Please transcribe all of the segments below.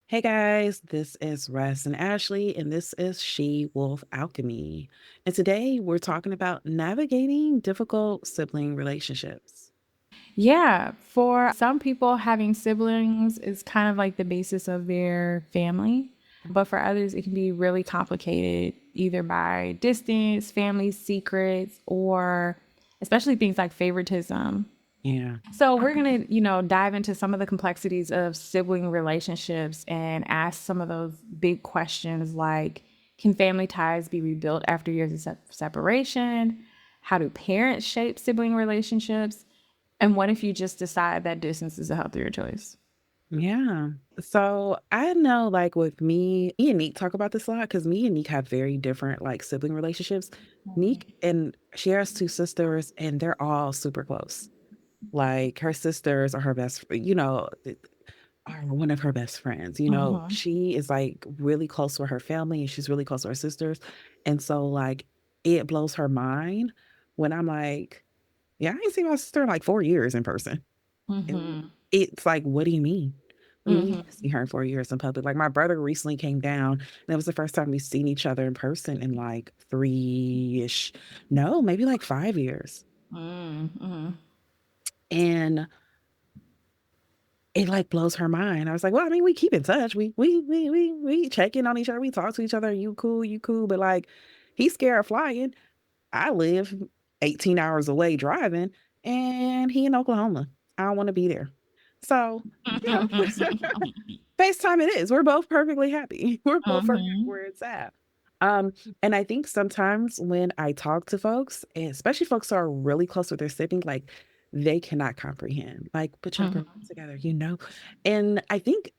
Hey guys, this is Russ and Ashley, and this is She Wolf Alchemy. And today we're talking about navigating difficult sibling relationships. Yeah, for some people, having siblings is kind of like the basis of their family. But for others, it can be really complicated, either by distance, family secrets, or especially things like favoritism. Yeah. So we're going to, dive into some of the complexities of sibling relationships and ask some of those big questions like, can family ties be rebuilt after years of separation? How do parents shape sibling relationships? And what if you just decide that distance is a healthier choice? Yeah. So I know like with me and Neek talk about this a lot because me and Neek have very different like sibling relationships. Neek and she has two sisters and they're all super close. Like her sisters are her are one of her best friends. She is like really close with her family and she's really close to her sisters. And so like it blows her mind when I'm like, yeah, I ain't seen my sister in like 4 years in person. And it's like, what do you mean? What do you mean you haven't seen her in 4 years in public? Like my brother recently came down and it was the first time we've seen each other in person in like three-ish, no, maybe like 5 years. And it like blows her mind. I was like, well, I mean, we keep in touch. We check in on each other. We talk to each other. You cool, you cool. But like, he's scared of flying. I live 18 hours away driving, and he in Oklahoma. I don't want to be there. So, you know, FaceTime it is. We're both perfectly happy. We're both perfect where it's at. Um, and I think sometimes when I talk to folks, and especially folks who are really close with their sibling, like they cannot comprehend. Like, put your girls together. And I think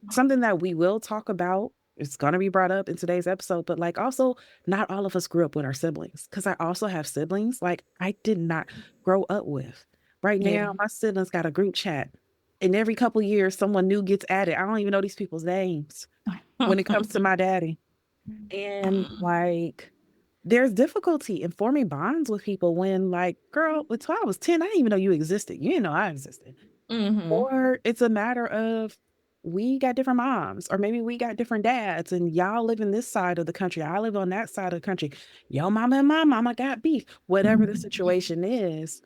something that we will talk about is going to be brought up in today's episode, but like also not all of us grew up with our siblings because I also have siblings like I did not grow up with. Right Yeah. now, my siblings got a group chat, and every couple years, someone new gets added. I don't even know these people's names when it comes to my daddy. And like, there's difficulty in forming bonds with people when, like, girl, until I was 10, I didn't even know you existed. You didn't know I existed. Or it's a matter of we got different moms, or maybe we got different dads, and y'all live in this side of the country. I live on that side of the country. Your mama and my mama got beef. Whatever the situation is,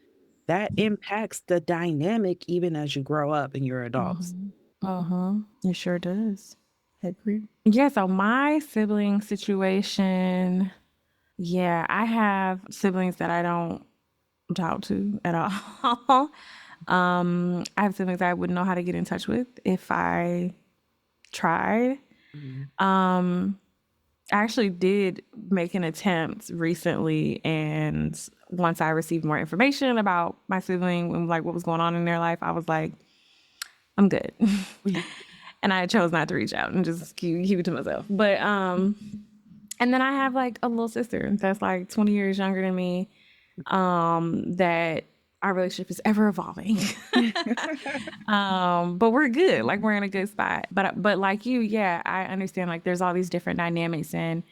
that impacts the dynamic even as you grow up and you're adults. It sure does. I agree. Yeah, so my sibling situation, yeah, I have siblings that I don't talk to at all. I have siblings I wouldn't know how to get in touch with if I tried. Mhm. I actually did make an attempt recently, and once I received more information about my sibling and like what was going on in their life, I was like, I'm good. And I chose not to reach out and just keep it to myself. But and then I have like a little sister that's like 20 years younger than me. That our relationship is ever evolving. But we're good. Like we're in a good spot. But like you, yeah, I understand like there's all these different dynamics, and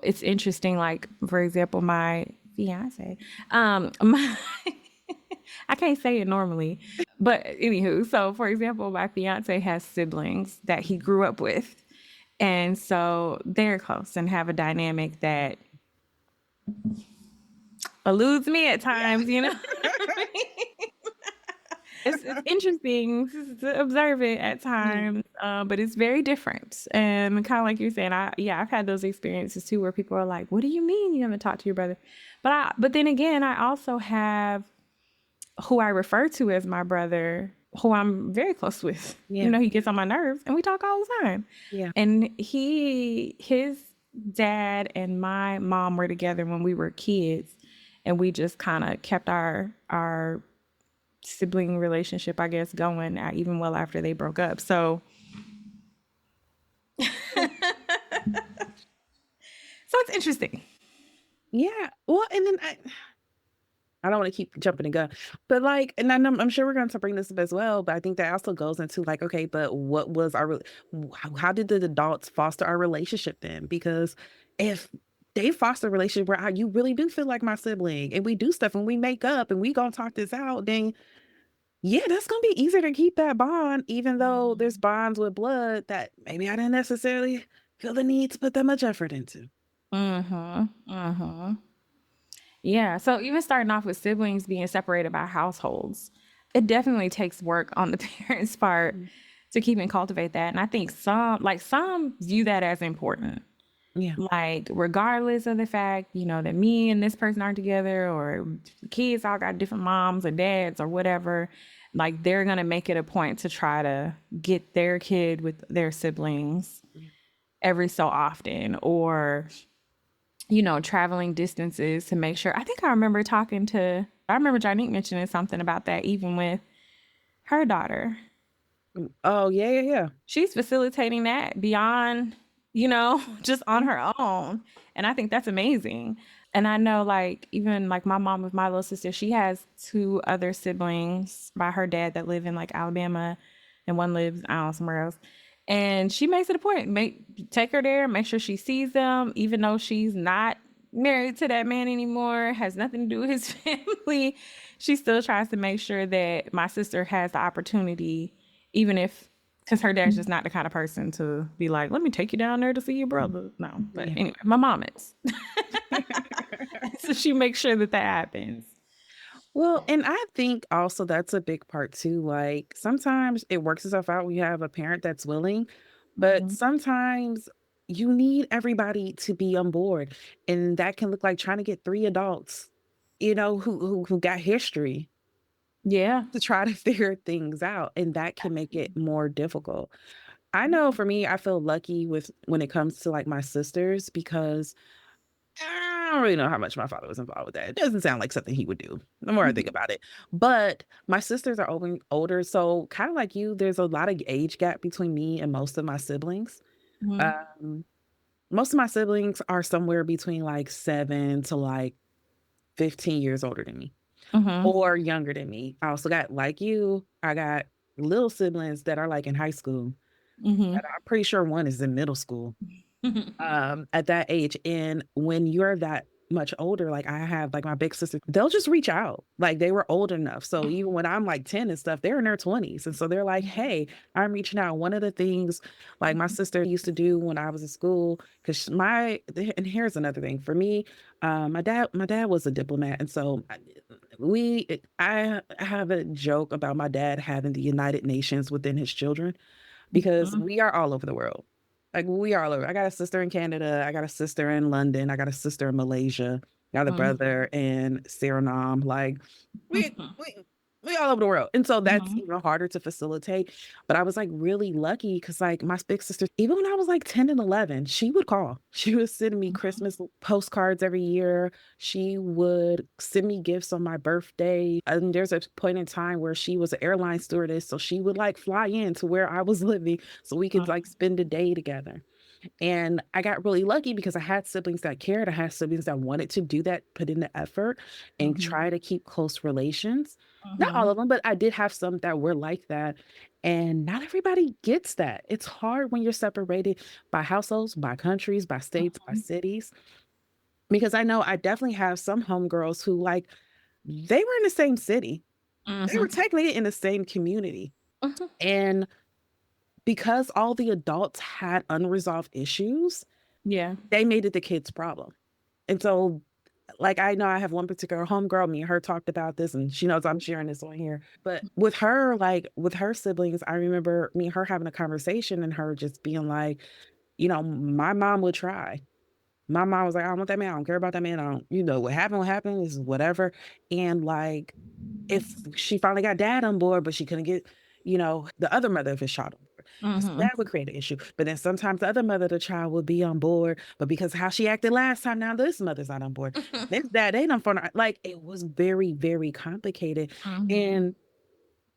it's interesting, like for example, my fiance, my I can't say it normally, but anywho, so for example, my fiance has siblings that he grew up with. And so they're close and have a dynamic that eludes me at times, you know? It's interesting to observe it at Yeah. times, but it's very different. And kind of like you're saying, I've had those experiences too, where people are like, "What do you mean you haven't talked to your brother?" But then again, I also have who I refer to as my brother, who I'm very close with. Yeah. He gets on my nerves, and we talk all the time. Yeah. And his dad and my mom were together when we were kids, and we just kind of kept our sibling relationship, I guess, going even well after they broke up. So it's interesting. Yeah. Well, and then I don't want to keep jumping the gun, but like, and I'm sure we're going to bring this up as well. But I think that also goes into like, okay, but what was how did the adults foster our relationship then? Because if they foster a relationship where you really do feel like my sibling and we do stuff and we make up and we gonna talk this out, then Yeah, that's gonna be easier to keep that bond, even though there's bonds with blood that maybe I didn't necessarily feel the need to put that much effort into. Mhm. Mhm. Yeah. So even starting off with siblings being separated by households, it definitely takes work on the parents' part Mm. to keep and cultivate that. And I think some view that as important. Yeah. Like regardless of the fact, that me and this person aren't together or the kids all got different moms or dads or whatever, like they're gonna make it a point to try to get their kid with their siblings Yeah. every so often or traveling distances to make sure. I remember Janique mentioning something about that even with her daughter. Oh, yeah, yeah, yeah. She's facilitating that beyond, just on Mhm. her own. And I think that's amazing. And I know, like, even like my mom with my little sister, she has two other siblings by her dad that live in like Alabama, and one lives, I don't know, somewhere else. And she makes it a point, take her there, make sure she sees them, even though she's not married to that man anymore, has nothing to do with his family. She still tries to make sure that my sister has the opportunity, even if because her dad's just not the kind of person to be like, let me take you down there to see your brother. No. But Yeah. anyway, my mom is. So she makes sure that that happens. Well, and I think also that's a big part too. Like sometimes it works itself out when you have a parent that's willing, but sometimes you need everybody to be on board. And that can look like trying to get three adults, who got history Yeah. to try to figure things out. And that can make it more difficult. I know for me, I feel lucky with when it comes to like my sisters because I don't really know how much my father was involved with that. It doesn't sound like something he would do, the more I think about it. But my sisters are older, so kinda like you, there's a lot of age gap between me and most of my siblings. Um, Most of my siblings are somewhere between, like, 7 to, like, 15 years older than me Mm-hmm. or younger than me. I also got like you, I got little siblings that are, like, in high school, Mm-hmm. and I'm pretty sure one is in middle school. At that age, and when you're that much older, like I have like my big sister, they'll just reach out. Like they were old enough. So even when I'm like 10 and stuff, they're in their 20s. And so they're like, hey, I'm reaching out. One of the things like my sister used to do when I was in school, because and here's another thing for me, my dad was a diplomat. And so I have a joke about my dad having the United Nations within his children because we are all over the world. Like we are all over. I got a sister in Canada. I got a sister in London. I got a sister in Malaysia. I got a brother in Suriname. Like we we all over the world. And so that's even harder to facilitate. But I was like really lucky because like my big sister, even when I was like 10 and 11, she would call. She was sending me Christmas postcards every year. She would send me gifts on my birthday. And there's a point in time where she was an airline stewardess. So she would like fly in to where I was living so we could like spend a day together. And I got really lucky because I had siblings that cared. I had siblings that wanted to do that, put in the effort and try to keep close relations. Not all of them, but I did have some that were like that. And not everybody gets that. It's hard when you're separated by households, by countries, by states, by cities. Because I know I definitely have some homegirls who like they were in the same city. They were technically in the same community. And because all the adults had unresolved issues, Yeah. they made it the kid's problem. And so, like, I know I have one particular homegirl, me and her talked about this, and she knows I'm sharing this on here. But with her, like, with her siblings, I remember me and her having a conversation and her just being like, my mom would try. My mom was like, I don't want that man. I don't care about that man. I don't, what happened is whatever. And like, if she finally got dad on board, but she couldn't get, the other mother of his child on board. And so that would create an issue. But then sometimes the other mother of the child would be on board, but because how she acted last time, now this mother's not on board. This that they don't for like it was very, very complicated. And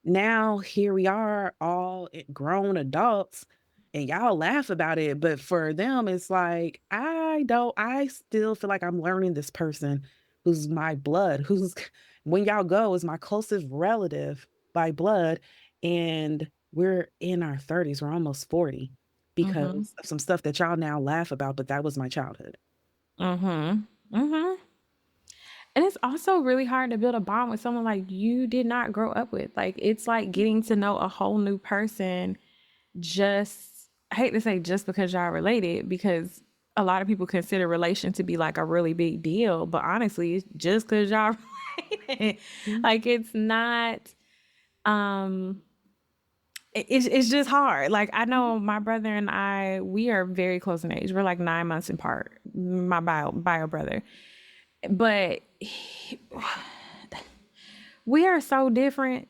now here we are all grown adults and y'all laugh about it, but for them it's like I still feel like I'm learning this person who's my blood, who's when y'all go is my closest relative by blood, and we're in our 30s, we're almost 40 because of some stuff that y'all now laugh about, but that was my childhood. Mm-hmm. Mm-hmm. And it's also really hard to build a bond with someone like you did not grow up with. Like it's like getting to know a whole new person just I hate to say just because y'all related because a lot of people consider relation to be like a really big deal, but honestly, it's just because y'all related. Mhm. Like it's not um it's just hard. Like I know my brother and I, we are very close in age. We're like 9 months apart. My bio brother, but we are so different.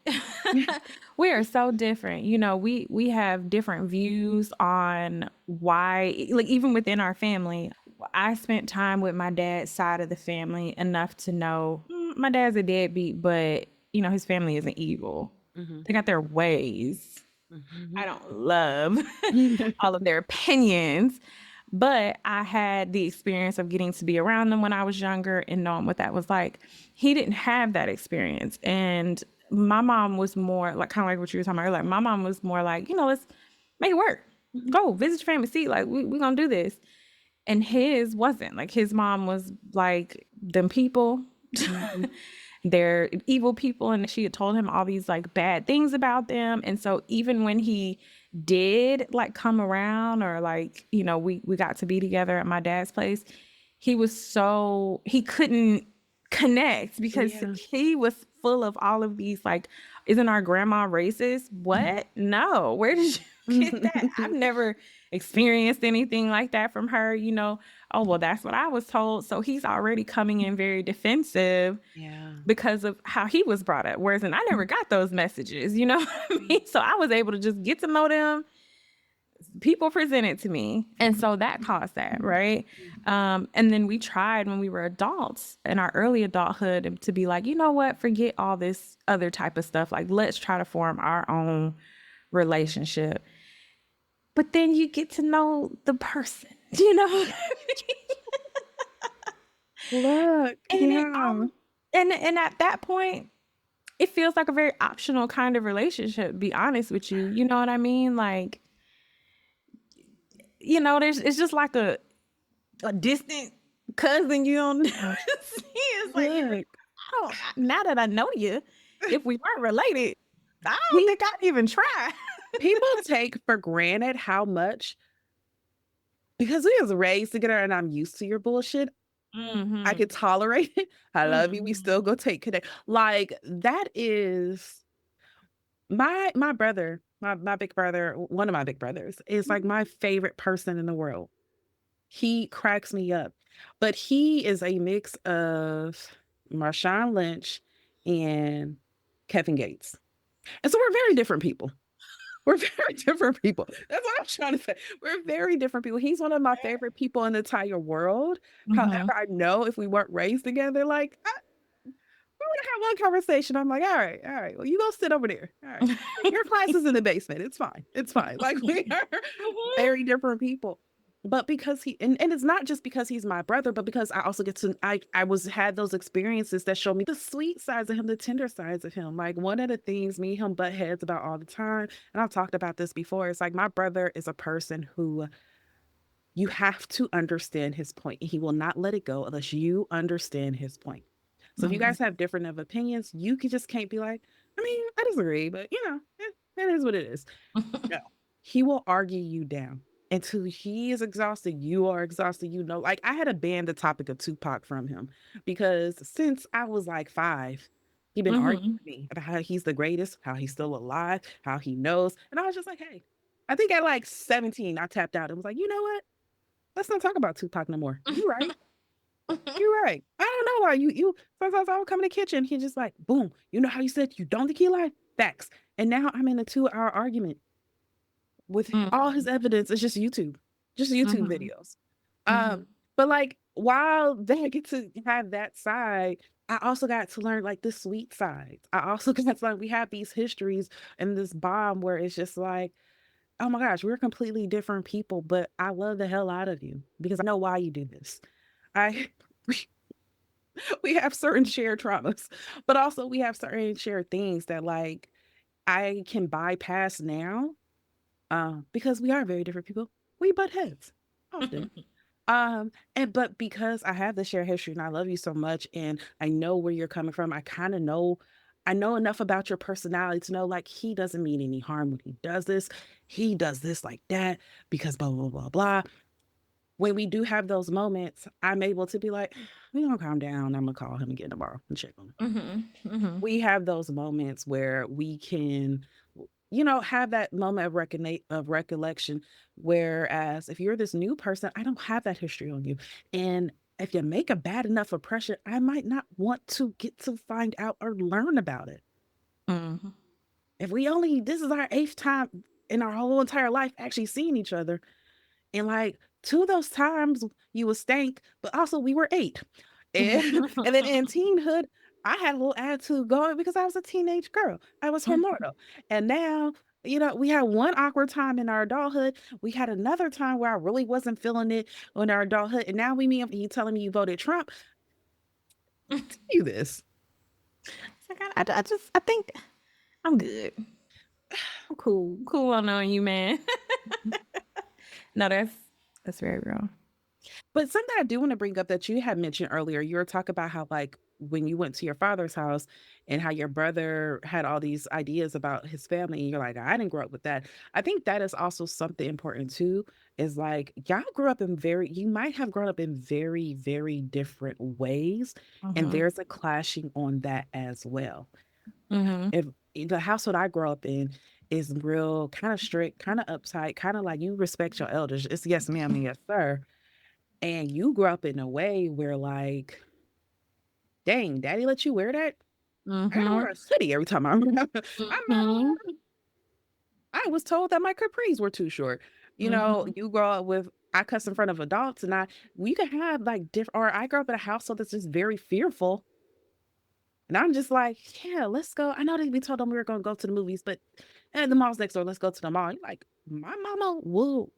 We are so different. You know, we have different views on why, like even within our family. I spent time with my dad's side of the family enough to know my dad's a deadbeat, but you know his family isn't evil. Mhm. They got their ways. I Mhm. don't love Mhm. all of their opinions, but I had the experience of getting to be around them when I was younger and knowing what that was like. He didn't have that experience. And my mom was more like, kind of like what you were talking about earlier. My mom was more like, you know, let's make it work. Go visit your family, see, like, we going to do this. And his wasn't. Like, his mom was like, them people. Mhm. They're evil people, and she had told him all these like bad things about them. And so even when he did like come around, or like, you know, we got to be together at my dad's place, he couldn't connect because Yeah. he was full of all of these like, isn't our grandma racist? What? No, where did you get that? I've never experienced anything like that from her, you know. Oh well, that's what I was told. So he's already coming in very defensive Yeah. because of how he was brought up. Whereas, and I never got those messages, you know what I mean? So I was able to just get to know them. People presented to me. And so that caused that, right? And then we tried when we were adults in our early adulthood to be like, you know what? Forget all this other type of stuff. Like, let's try to form our own relationship. But then you get to know the person, you know? Look, and it yeah. all and at that point it feels like a very optional kind of relationship, be honest with you. You know what I mean? Like, you know, it's just like a distant cousin you don't never see. It's like Look. now that I know you, if we weren't related, I don't Pe think I'd even try. People take for granted how much because we was raised together and I'm used to your bullshit, I Mm-hmm. could tolerate it. I love you. We Mm-hmm. still go take connect. Like that is my brother, my big brother, one of my big brothers is like my favorite person in the world. He cracks me up. But he is a mix of Marshawn Lynch and Kevin Gates. And so we're very different people. We're very different people. That's what I'm trying to say. We're very different people. He's one of my favorite people in the entire world. However, Mm-hmm. I know if we weren't raised together, like we would have one conversation. I'm like, all right, well, you go sit over there. All right. Your class is in the basement. It's fine. It's fine. Like we are very different people. But because and it's not just because he's my brother, but because I also get to I was had those experiences that show me the sweet sides of him, the tender sides of him. Like one of the things me and him butt heads about all the time, and I've talked about this before, it's like my brother is a person who you have to understand his point. He will not let it go unless you understand his point. So if you Mm-hmm. guys have different of opinions, you can just can't be like, I mean, I disagree, but that is what it is. No, he will argue you down until he is exhausted. You are exhausted. You know, like I had to ban the topic of Tupac from him because since I was like 5, he been arguing Mm-hmm. with me about how he's the greatest, how he's still alive, how he knows. And I was just like, hey, I think at like 17, I tapped out and was like, you know what? Let's not talk about Tupac no more. You right. You're right. I don't know why you sometimes I would come in the kitchen. He just like, boom, you know how you said you don't think he lied? Facts. And now I'm in a 2-hour argument with all his evidence. It's just YouTube Mm-hmm. videos. Mm-hmm. But like while they get to have that side, I also got to learn like the sweet sides. I also got to learn we have these histories and this bond where it's just like, oh my gosh, we're completely different people, but I love the hell out of you because I know why you do this. I we have certain shared traumas, but also we have certain shared things that like I can bypass now because we are very different people. We butt heads often. And but because I have the shared history and I love you so much and I know where you're coming from, I know enough about your personality to know like he doesn't mean any harm when he does this. He does this like that because blah blah blah blah. When we do have those moments, I'm able to be like, we gonna calm down. I'm gonna call him again tomorrow and check on him. We have those moments where we can, have that moment of recollection. Whereas if you're this new person, I don't have that history on you. And if you make a bad enough impression, I might not want to get to find out or learn about it. Mhm. If we only, this is our eighth time in our whole entire life actually seeing each other. And like two of those times you was stank, but also we were eight. And then in teenhood, I had a little attitude going because I was a teenage girl. I was hormonal. And now, we had one awkward time in our adulthood. We had another time where I really wasn't feeling it in our adulthood. And now we meet up and you telling me you voted Trump. You this. It's like I think I'm good. I'm cool. Cool on knowing you, man. No, that's very real. But something I do want to bring up that you had mentioned earlier, you were talking about how, like, when you went to your father's house and how your brother had all these ideas about his family, and you're like, I didn't grow up with that. I think that is also something important too, is like, you might have grown up in very, very different ways. And Mhm. there's a clashing on that as well. Mhm. If the household I grew up in is real kind of strict, kind of uptight, kind of like you respect your elders. It's yes, ma'am, and yes, sir, and you grew up in a way where like, dang, daddy let you wear that? I gotta wear Mhm. a hoodie every time I'm around. I'm not Mhm. I was told that my capris were too short. Mhm. You grow up with I cuss in front of adults and we could have like different, or I grew up in a household that's just very fearful. And I'm just like, yeah, let's go. I know that we told them we were going to go to the movies, but the mall's next door. Let's go to the mall. You're like, my mama will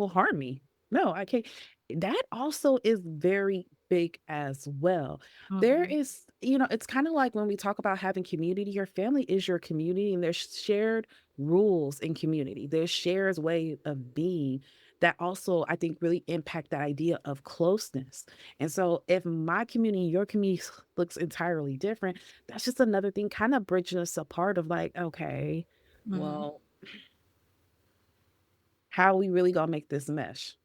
harm me. No, I can't. That also is very big as well. There Mhm. is, it's kind of like when we talk about having community, your family is your community, and there's shared rules in community. There's shared way of being that also, I think, really impact that idea of closeness. And so if my community, your community looks entirely different, that's just another thing kind of bridging us apart of like, okay, Mhm. well, how we really gonna make this mesh?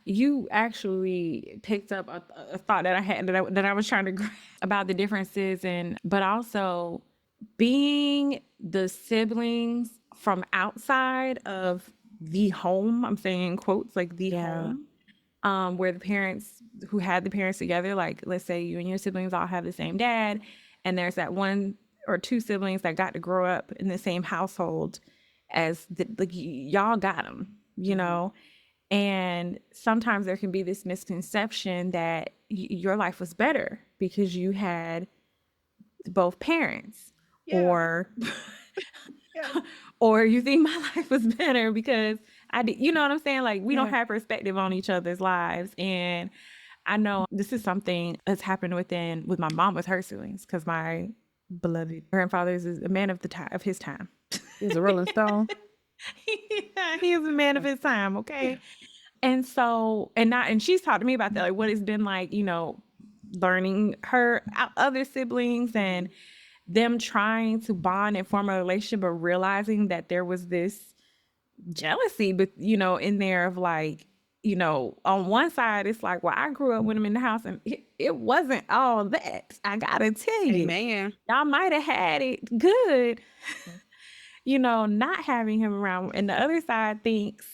You actually picked up a thought that I had that I was trying to grab about the differences and but also being the siblings from outside of the home. I'm saying in quotes like the Yeah. home. Where the parents who had the parents together, like let's say you and your siblings all have the same dad, and there's that one or two siblings that got to grow up in the same household as like y'all got them, you Hmm. know. And sometimes there can be this misconception that your life was better because you had both parents, Yeah. or Yeah. or you think my life was better because I did, you know what I'm saying? Like we don't Yeah. have perspective on each other's lives. And I know this is something that's happened with my mom with her siblings because my beloved grandfather is a man of the time of his time. He's a Rolling Stone. He is a man of Yeah. his time, okay? And so, and she's talked to me about that, like what it's been like, learning her other siblings and Mhm. them trying to bond and form a relationship, but realizing that there was this jealousy, but in there of like, on one side, it's like, well, I grew up with him in the house and it wasn't all that. I gotta tell you, Amen. y'all might have had it good, not having him around. And the other side thinks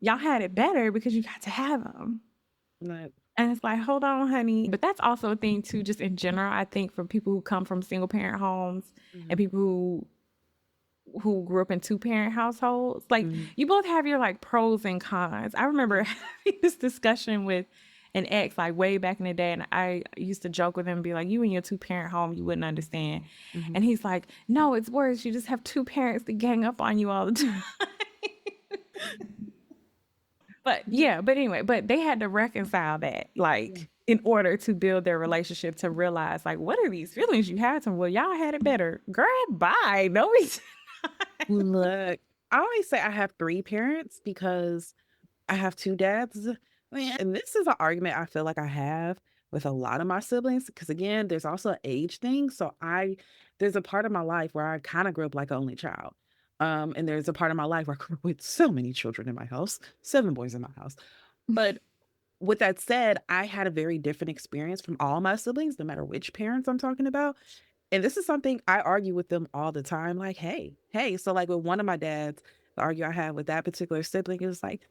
y'all had it better because you got to have him. Like, And it's like, hold on, honey. But that's also a thing too, just in general. I think for people who come from single parent homes and mhm. people who grew up in two parent households, like Mhm. you both have your like pros and cons. I remember Yeah. having this discussion with an ex like way back in the day, and I used to joke with him and be like, you and your two parent home, you wouldn't understand. Mhm. And he's like, no, it's worse. You just have two parents that gang up on you all the time. But yeah, but anyway, but they had to reconcile that, Yeah. like, in order to build their relationship to realize, like, what are these feelings you had to? Well, y'all had it better. Girl, bye. No reason. Look, I always say I have three parents because I have 2 dads, man, and this is an argument I feel like I have with a lot of my siblings because again, there's also an age thing, so I there's a part of my life where I kinda grew up like an only child, and there's a part of my life where I grew up with so many children in my house, 7 boys in my house, but with that said, I had a very different experience from all my siblings, no matter which parents I'm talking about, and this is something I argue with them all the time, like, hey," so, like, with one of my dads, the argue I had with that particular sibling is like,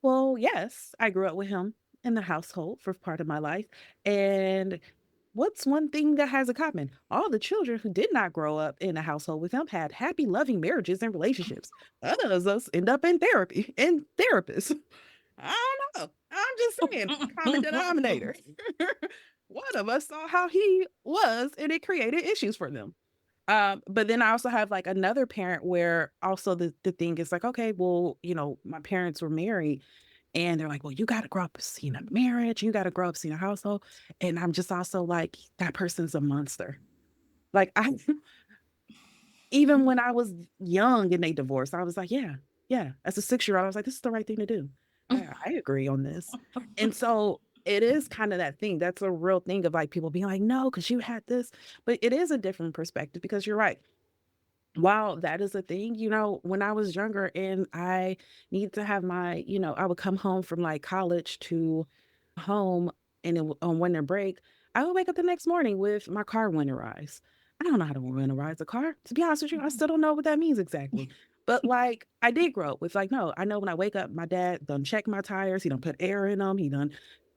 well, yes, I grew up with him in the household for part of my life, and what's one thing that has in common? All the children who did not grow up in a household with him had happy, loving marriages and relationships. Others of us end up in therapy and therapists. I don't know. I'm just saying, common denominator. One of us saw how he was, and it created issues for them. But then I also have like another parent where also the thing is like, okay, well, my parents were married and they're like, well, you gotta grow up seeing a marriage, you gotta grow up seeing a household. And I'm just also like, that person's a monster. Like I even when I was young and they divorced, I was like, yeah, yeah. As a 6-year-old, I was like, this is the right thing to do. I agree on this. And so it is kind of that thing. That's a real thing of like people being like, no, because you had this. But it is a different perspective because you're right. While that is a thing, when I was younger and I need to have I would come home from like college to home and on winter break, I would wake up the next morning with my car winterized. I don't know how to winterize a car. To be honest with you, I still don't know what that means exactly. But like I did grow up with like, no, I know when I wake up, my dad done check my tires, he done put air in them, he done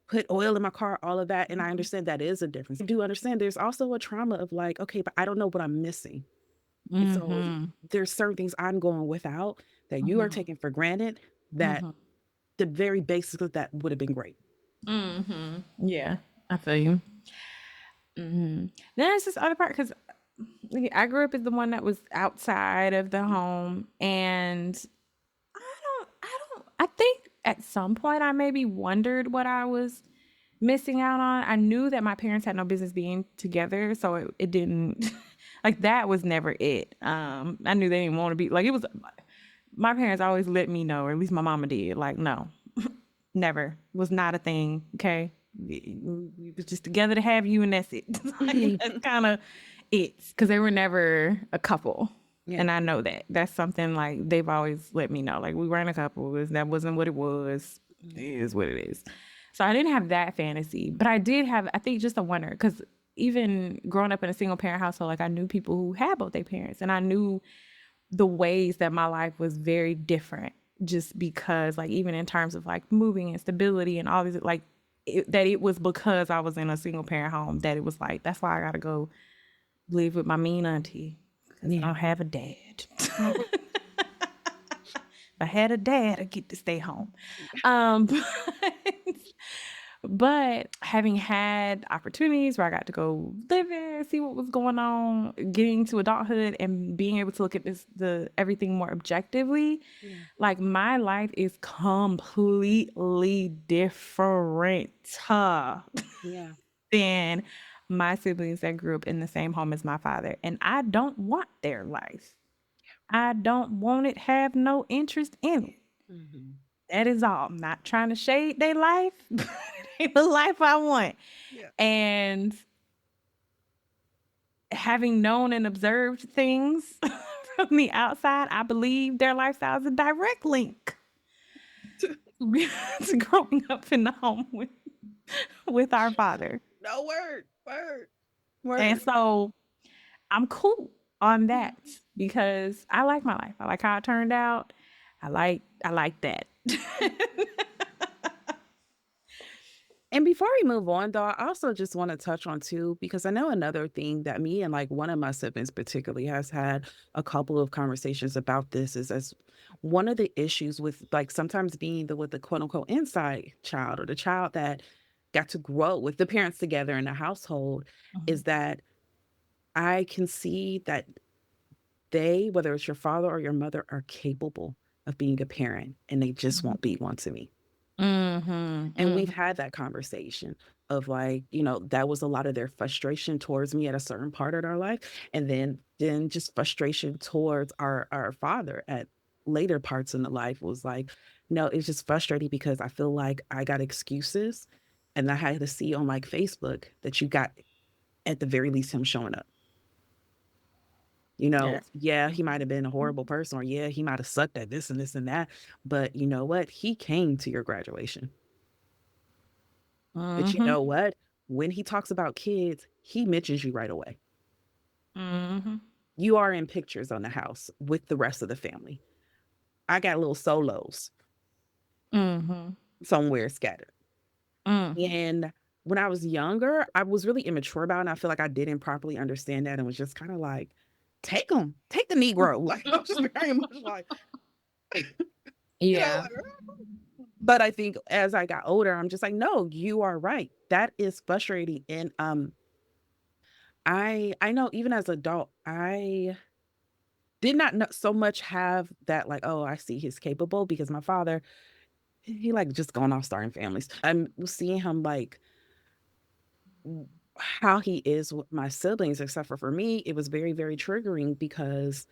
put oil in my car, all of that. And I understand that is a difference. I do understand there's also a trauma of like, okay, but I don't know what I'm missing. And so Mhm. there's certain things I'm going without that you are Mhm. taking for granted that Mhm. the very basics of that would have been great. Mhm. Yeah, I feel you. Mhm. Then there's this other part because I grew up as the one that was outside of the home, and I think at some point I maybe wondered what I was missing out on. I knew that my parents had no business being together, so it didn't like that was never it. I knew they didn't want to be like it was. My parents always let me know, or at least my mama did. Like, no, never was not a thing. Okay, we was just together to have you, and that's it. Like, that's kind of it, because they were never a couple. Yeah. And I know that that's something like they've always let me know. Like, we weren't a couple. That wasn't what it was. It Mhm. is what it is. So I didn't have that fantasy, but I did have, I think, just a wonder because even growing up in a single parent household, like I knew people who had both their parents, and I knew the ways that my life was very different just because like even in terms of like moving and stability and all these like that it was because I was in a single parent home that it was like that's why I gotta go live with my mean auntie because I Yeah. don't have a dad. If I had a dad, I'd get to stay home. But But having had opportunities where I got to go live there, see what was going on, getting to adulthood and being able to look at the everything more objectively, Yeah. like my life is completely different Yeah. than my siblings that grew up in the same home as my father. And I don't want their life. I don't want it, have no interest in it. Mhm. That is all. I'm not trying to shade their life, but it ain't the life I want. Yeah. And having known and observed things from the outside, I believe their lifestyle is a direct link to growing up in the home with our father. No word. Word. And Word. so I'm cool on that Mhm. because I like my life. I like how it turned out. I like that. And before we move on, though, I also just want to touch on too, because I know another thing that me and like one of my siblings particularly has had a couple of conversations about this is as one of the issues with like sometimes being the with the quote unquote inside child or the child that got to grow with the parents together in a household is that I can see that they, whether it's your father or your mother, are capable of being a parent and they just won't be one to me. Mhm. And we've Mhm. had that conversation of like, that was a lot of their frustration towards me at a certain part of our life. And then just frustration towards our father at later parts in the life was like, no, it's just frustrating because I feel like I got excuses and I had to see on like Facebook that you got at the very least him showing up. You know, Yes. yeah, he might have been a horrible person, or yeah, he might have sucked at this and that. But you know what? He came to your graduation. But you Mm-hmm. know what? When he talks about kids, he mentions you right away. Mm-hmm. You are in pictures on the house with the rest of the family. I got little solos Mm-hmm. somewhere scattered. Mm-hmm. And when I was younger, I was really immature about it. And I feel like I didn't properly understand that and was just kind of like, take them, take the Negro. Like, I was just very much like, you know, Yeah. like, but I think as I got older, I'm just like, no, you are right. That is frustrating. And I know even as an adult, I did not know, so much have that like, oh, I see he's capable because my father, he like just going off starting families. I'm seeing him like how he is with my siblings, except for me, it was very, very triggering because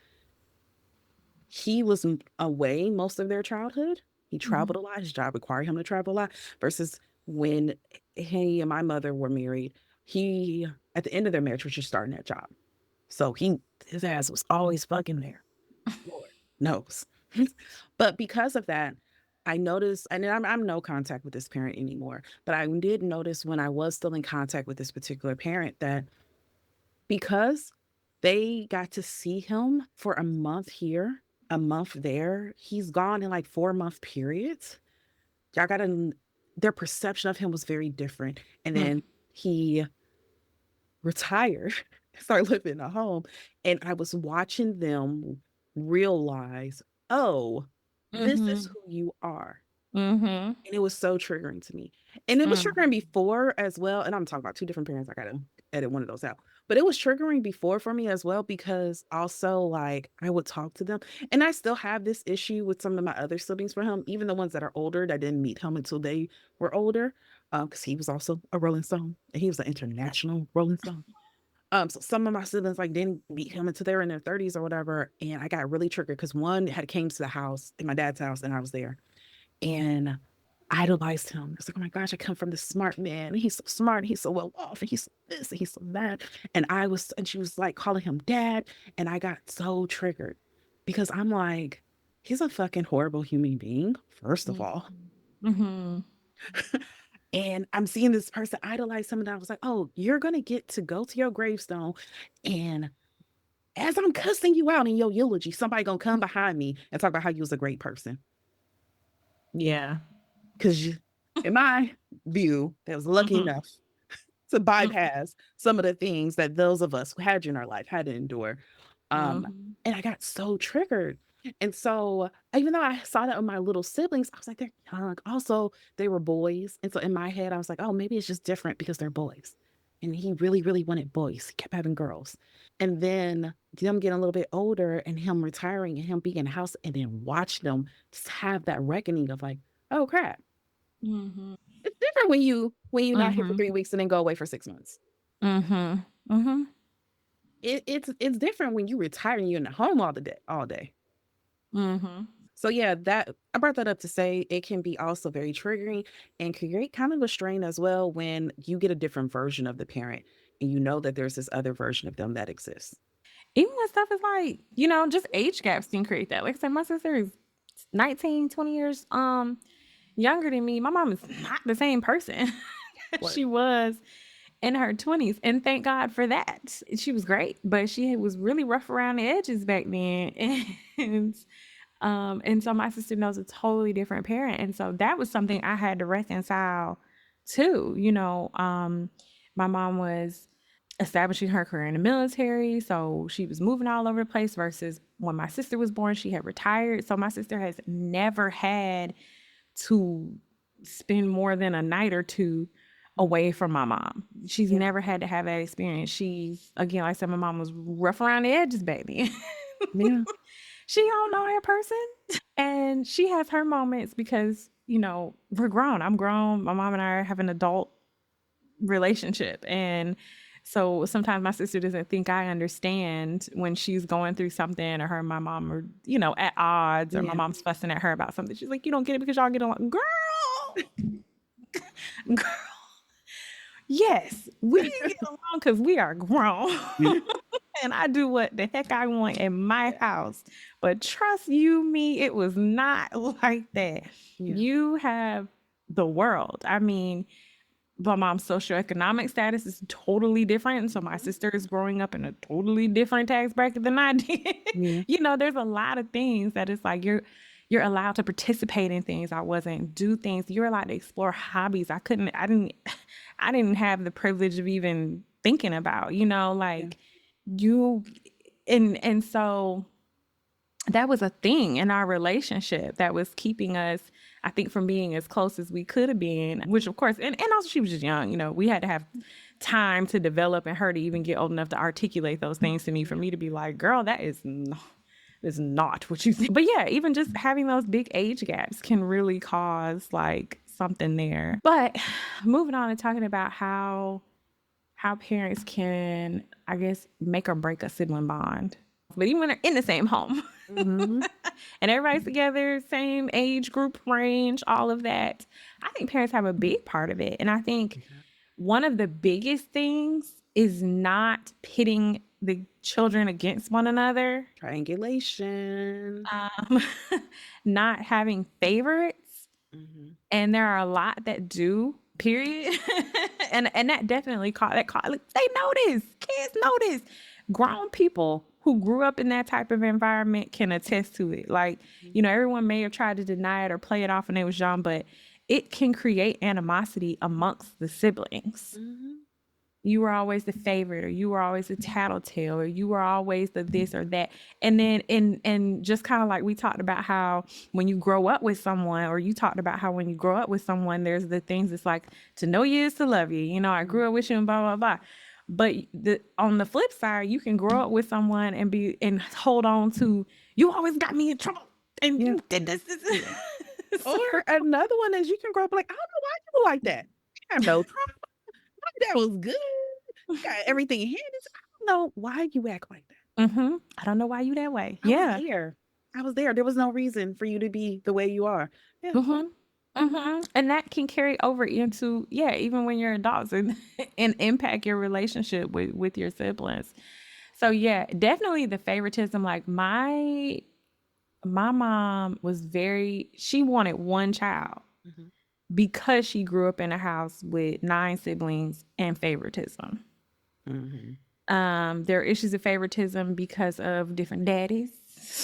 he was away most of their childhood. He Mm-hmm. traveled a lot. His job required him to travel a lot versus when he and my mother were married, he, at the end of their marriage, was just starting that job. So his ass was always fucking there. Lord knows. But because of that, I noticed, and I'm no contact with this parent anymore, but I did notice when I was still in contact with this particular parent that because they got to see him for a month here, a month there, he's gone in like 4 month periods. Y'all got to, their perception of him was very different. And then he retired, started living at home, and I was watching them realize, oh, this is Mm-hmm. who you are. Mm-hmm. And it was so triggering to me. And it was triggering before as well. And I'm talking about two different parents. I gotta edit one of those out. But it was triggering before for me as well because also like I would talk to them. And I still have this issue with some of my other siblings for him, even the ones that are older that didn't meet him until they were older. Because he was also a Rolling Stone and he was an international Rolling Stone. So some of my siblings like didn't meet him until they were in their 30s or whatever. And I got really triggered because one had came to the house in my dad's house and I was there and idolized him. It's like, oh my gosh, I come from this smart man. He's so smart. He's so well off. And he's so this and he's so that. And she was like calling him dad. And I got so triggered because I'm like, he's a fucking horrible human being, first of all. Mm-hmm. And I'm seeing this person idolize him. And I was like, oh, you're going to get to go to your gravestone. And as I'm cussing you out in your eulogy, somebody going to come behind me and talk about how you was a great person. Yeah. Because in my view, that was lucky Mm-hmm. enough to bypass some of the things that those of us who had in our life had to endure. Um, Mm-hmm. and I got so triggered. And so, even though I saw that with my little siblings, I was like, they're young. Also, they were boys. And so, in my head, I was like, oh, maybe it's just different because they're boys. And he really, really wanted boys. He kept having girls. And then them getting a little bit older and him retiring and him being in the house and then watch them just have that reckoning of like, oh crap. Mm-hmm. It's different when you're not here for Mm-hmm. 3 weeks and then go away for 6 months. Mm-hmm. Mm-hmm. It's different when you retire and you're in the home all the day, all day. Mm-hmm. So yeah, that I brought that up to say it can be also very triggering and create kind of a strain as well when you get a different version of the parent and you know that there's this other version of them that exists. Even when stuff is like, just age gaps can create that. Like I said, my sister is 19, 20 years younger than me. My mom is not the same person What? she was in her 20s. And thank God for that. She was great, but she was really rough around the edges back then. And so my sister knows a totally different parent. And so that was something I had to reconcile too. My mom was establishing her career in the military. So she was moving all over the place versus when my sister was born, she had retired. So my sister has never had to spend more than a night or two away from my mom. She's Yeah. never had to have that experience. She's, again, like I said, my mom was rough around the edges, baby. Yeah. She don't know that person. And she has her moments because, we're grown. I'm grown. My mom and I have an adult relationship. And So sometimes my sister doesn't think I understand when she's going through something, or her and my mom are, at odds, or my Yeah. mom's fussing at her about something. She's like, you don't get it because y'all get along. Girl, yes, we get along because we are grown. And I do what the heck I want in my house. But trust you me, it was not like that. Yeah. You have the world. I mean, my mom's socioeconomic status is totally different. So my Mhm. sister is growing up in a totally different tax bracket than I did. Yeah. There's a lot of things that it's like you're allowed to participate in things I wasn't, do things. You're allowed to explore hobbies I didn't have the privilege of even thinking about, Yeah. like you and so that was a thing in our relationship that was keeping us, I think, from being as close as we could have been, which of course, and also she was just young, we had to have time to develop and her to even get old enough to articulate those things to me for Yeah. me to be like, girl, is not what you think. But yeah, even just having those big age gaps can really cause like something there. But moving on and talking about how parents can, I guess, make or break a sibling bond. But even when they're in the same home Hmm. and everybody's together, same age group range, all of that, I think parents have a big part of it. And I think Yeah. one of the biggest things is not pitting the children against one another, Triangulation. um, not having favorites. Hmm. And there are a lot that do, period. And that definitely like, they notice. Kids notice. Grown people who grew up in that type of environment can attest to it. Like, everyone may have tried to deny it or play it off when they was young, but it can create animosity amongst the siblings. Hmm. You were always the favorite, or you were always the tattletale, or you were always the this or that. And then and just kind of like we talked about how when you grow up with someone, or you talked about how when you grow up with someone, there's the things it's like, to know you is to love you. I grew up with you and blah blah blah. But on the flip side, you can grow up with someone and hold on to, you always got me in trouble and Yeah. you did this. Yeah. So, Or another one is you can grow up like, I don't know why you were like that. I have no trauma. That was good. You got everything handed. I don't know why you act like that. I don't know why you that way. I was Yeah. there. I was there. There was no reason for you to be the way you are. Yeah. And that can carry over into, yeah, even when you're adults, and and impact your relationship with your siblings. So yeah, definitely the favoritism. Like my mom was she wanted one child Hmm. because she grew up in a house with 9 siblings and favoritism. Hmm. There are issues of favoritism because of different daddies,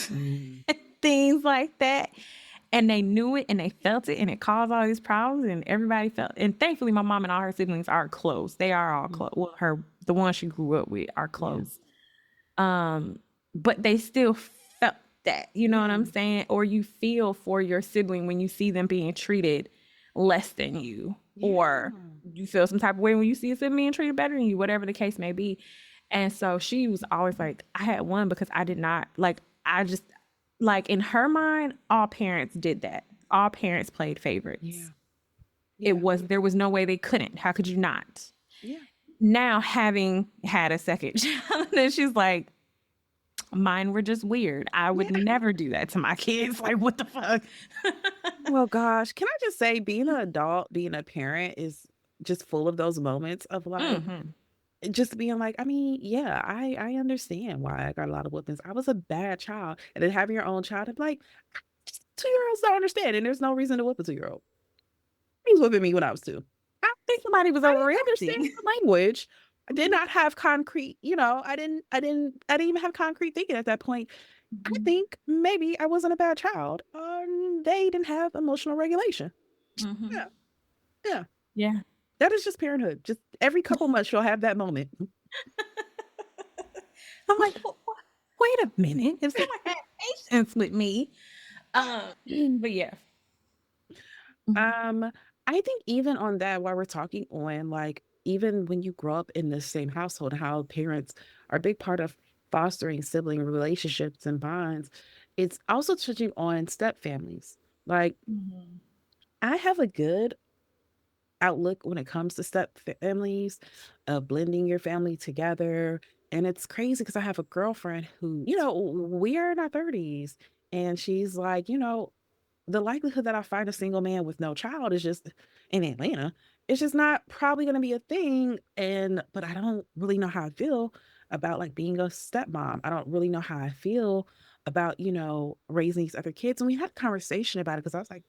Hmm. things like that. And they knew it and they felt it, and it caused all these problems, and everybody felt, and thankfully my mom and all her siblings are close. They are all close. Well, the ones she grew up with are Yeah. close. But they still felt that, you know what I'm Yeah. saying? Or you feel for your sibling when you see them being treated less than you, or Yeah. you feel some type of way when you see a sibling being treated better than you, whatever the case may be. And so she was always like, I had one because I did not like, I just, like, in her mind, all parents did that. All parents played Yeah. favorites. Yeah. There was no way they couldn't. How could you not? Yeah. Now, having had a second child, and she's like, mine were just weird. I would Yeah. never do that to my kids. Like, what the fuck? Well, gosh, can I just say, being an adult, being a parent is just full of those moments of like, just being like, I mean, yeah, I understand why I got a lot of whoopings. I was a bad child. And then having your own child, and like, 2 year olds don't understand. And there's no reason to whoop a 2 year old. He was whooping me when I was two. I think somebody was I didn't understand overreacting. the language. I did not have concrete, I didn't even have concrete thinking at that point. I think maybe I wasn't a bad child. They didn't have emotional regulation. Yeah. Yeah. Yeah. That is just parenthood. Just every couple months you'll have that moment. I'm like, wait a minute. If someone had patience with me. But yeah. Um, I think even on that, while we're talking on like even when you grow up in the same household, how parents are a big part of fostering sibling relationships and bonds, it's also touching on step families. Like I have a good outlook when it comes to step families, of blending your family together. And it's crazy because I have a girlfriend who, we are in our 30s, and she's like, the likelihood that I find a single man with no child is just in Atlanta, it's just not probably going to be a thing. But I don't really know how I feel about like being a stepmom. I don't really know how I feel about, raising these other kids. And we had a conversation about it because I was like,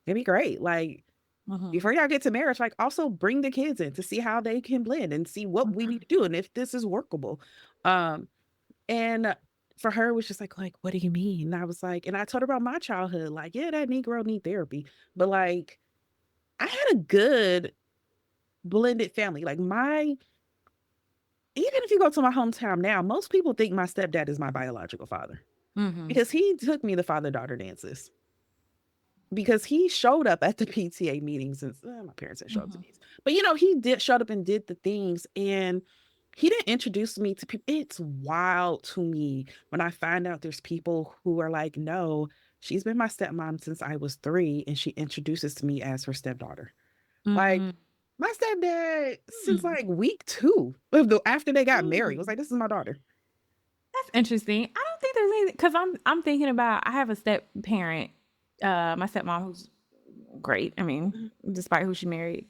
it'd be great. Like, Mhm. before y'all get to marriage, like also bring the kids in to see how they can blend and see what we need to do and if this is workable. Um, and for her, it was just like, what do you mean? And I was like, and I told her about my childhood, like, yeah, that Negro need therapy. But like, I had a good blended family. Like even if you go to my hometown now, most people think my stepdad is my biological father Mhm. because he took me to father-daughter dances. Because he showed up at the PTA meetings, and my parents didn't show up to Mhm. these, but he did showed up and did the things, and he didn't introduce me to people. It's wild to me when I find out there's people who are like, no, she's been my stepmom since I was 3, and she introduces to me as her stepdaughter. Like, Mhm. my stepdad, since Hmm. like week 2 of the after they got married, was Mm. like, this is my daughter. That's interesting. I don't think there's anything because I'm thinking about I have a step parent, my stepmom who's great. I mean, Mhm, despite who she married,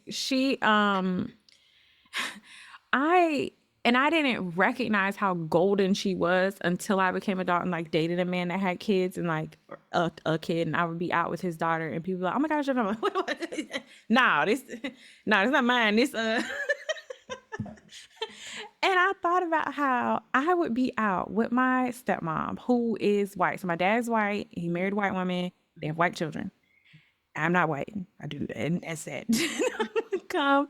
I I didn't recognize how golden she was until I became adult and like dated a man that had kids and like a kid, and I would be out with his daughter and people were like, oh my gosh, I'm like, what? Nah, this nah, it's not mine. This And I thought about how I would be out with my stepmom, who is white. So my dad's white. He mhm, married a white woman. They have white children. I'm not white. I do that. And that's it. Come.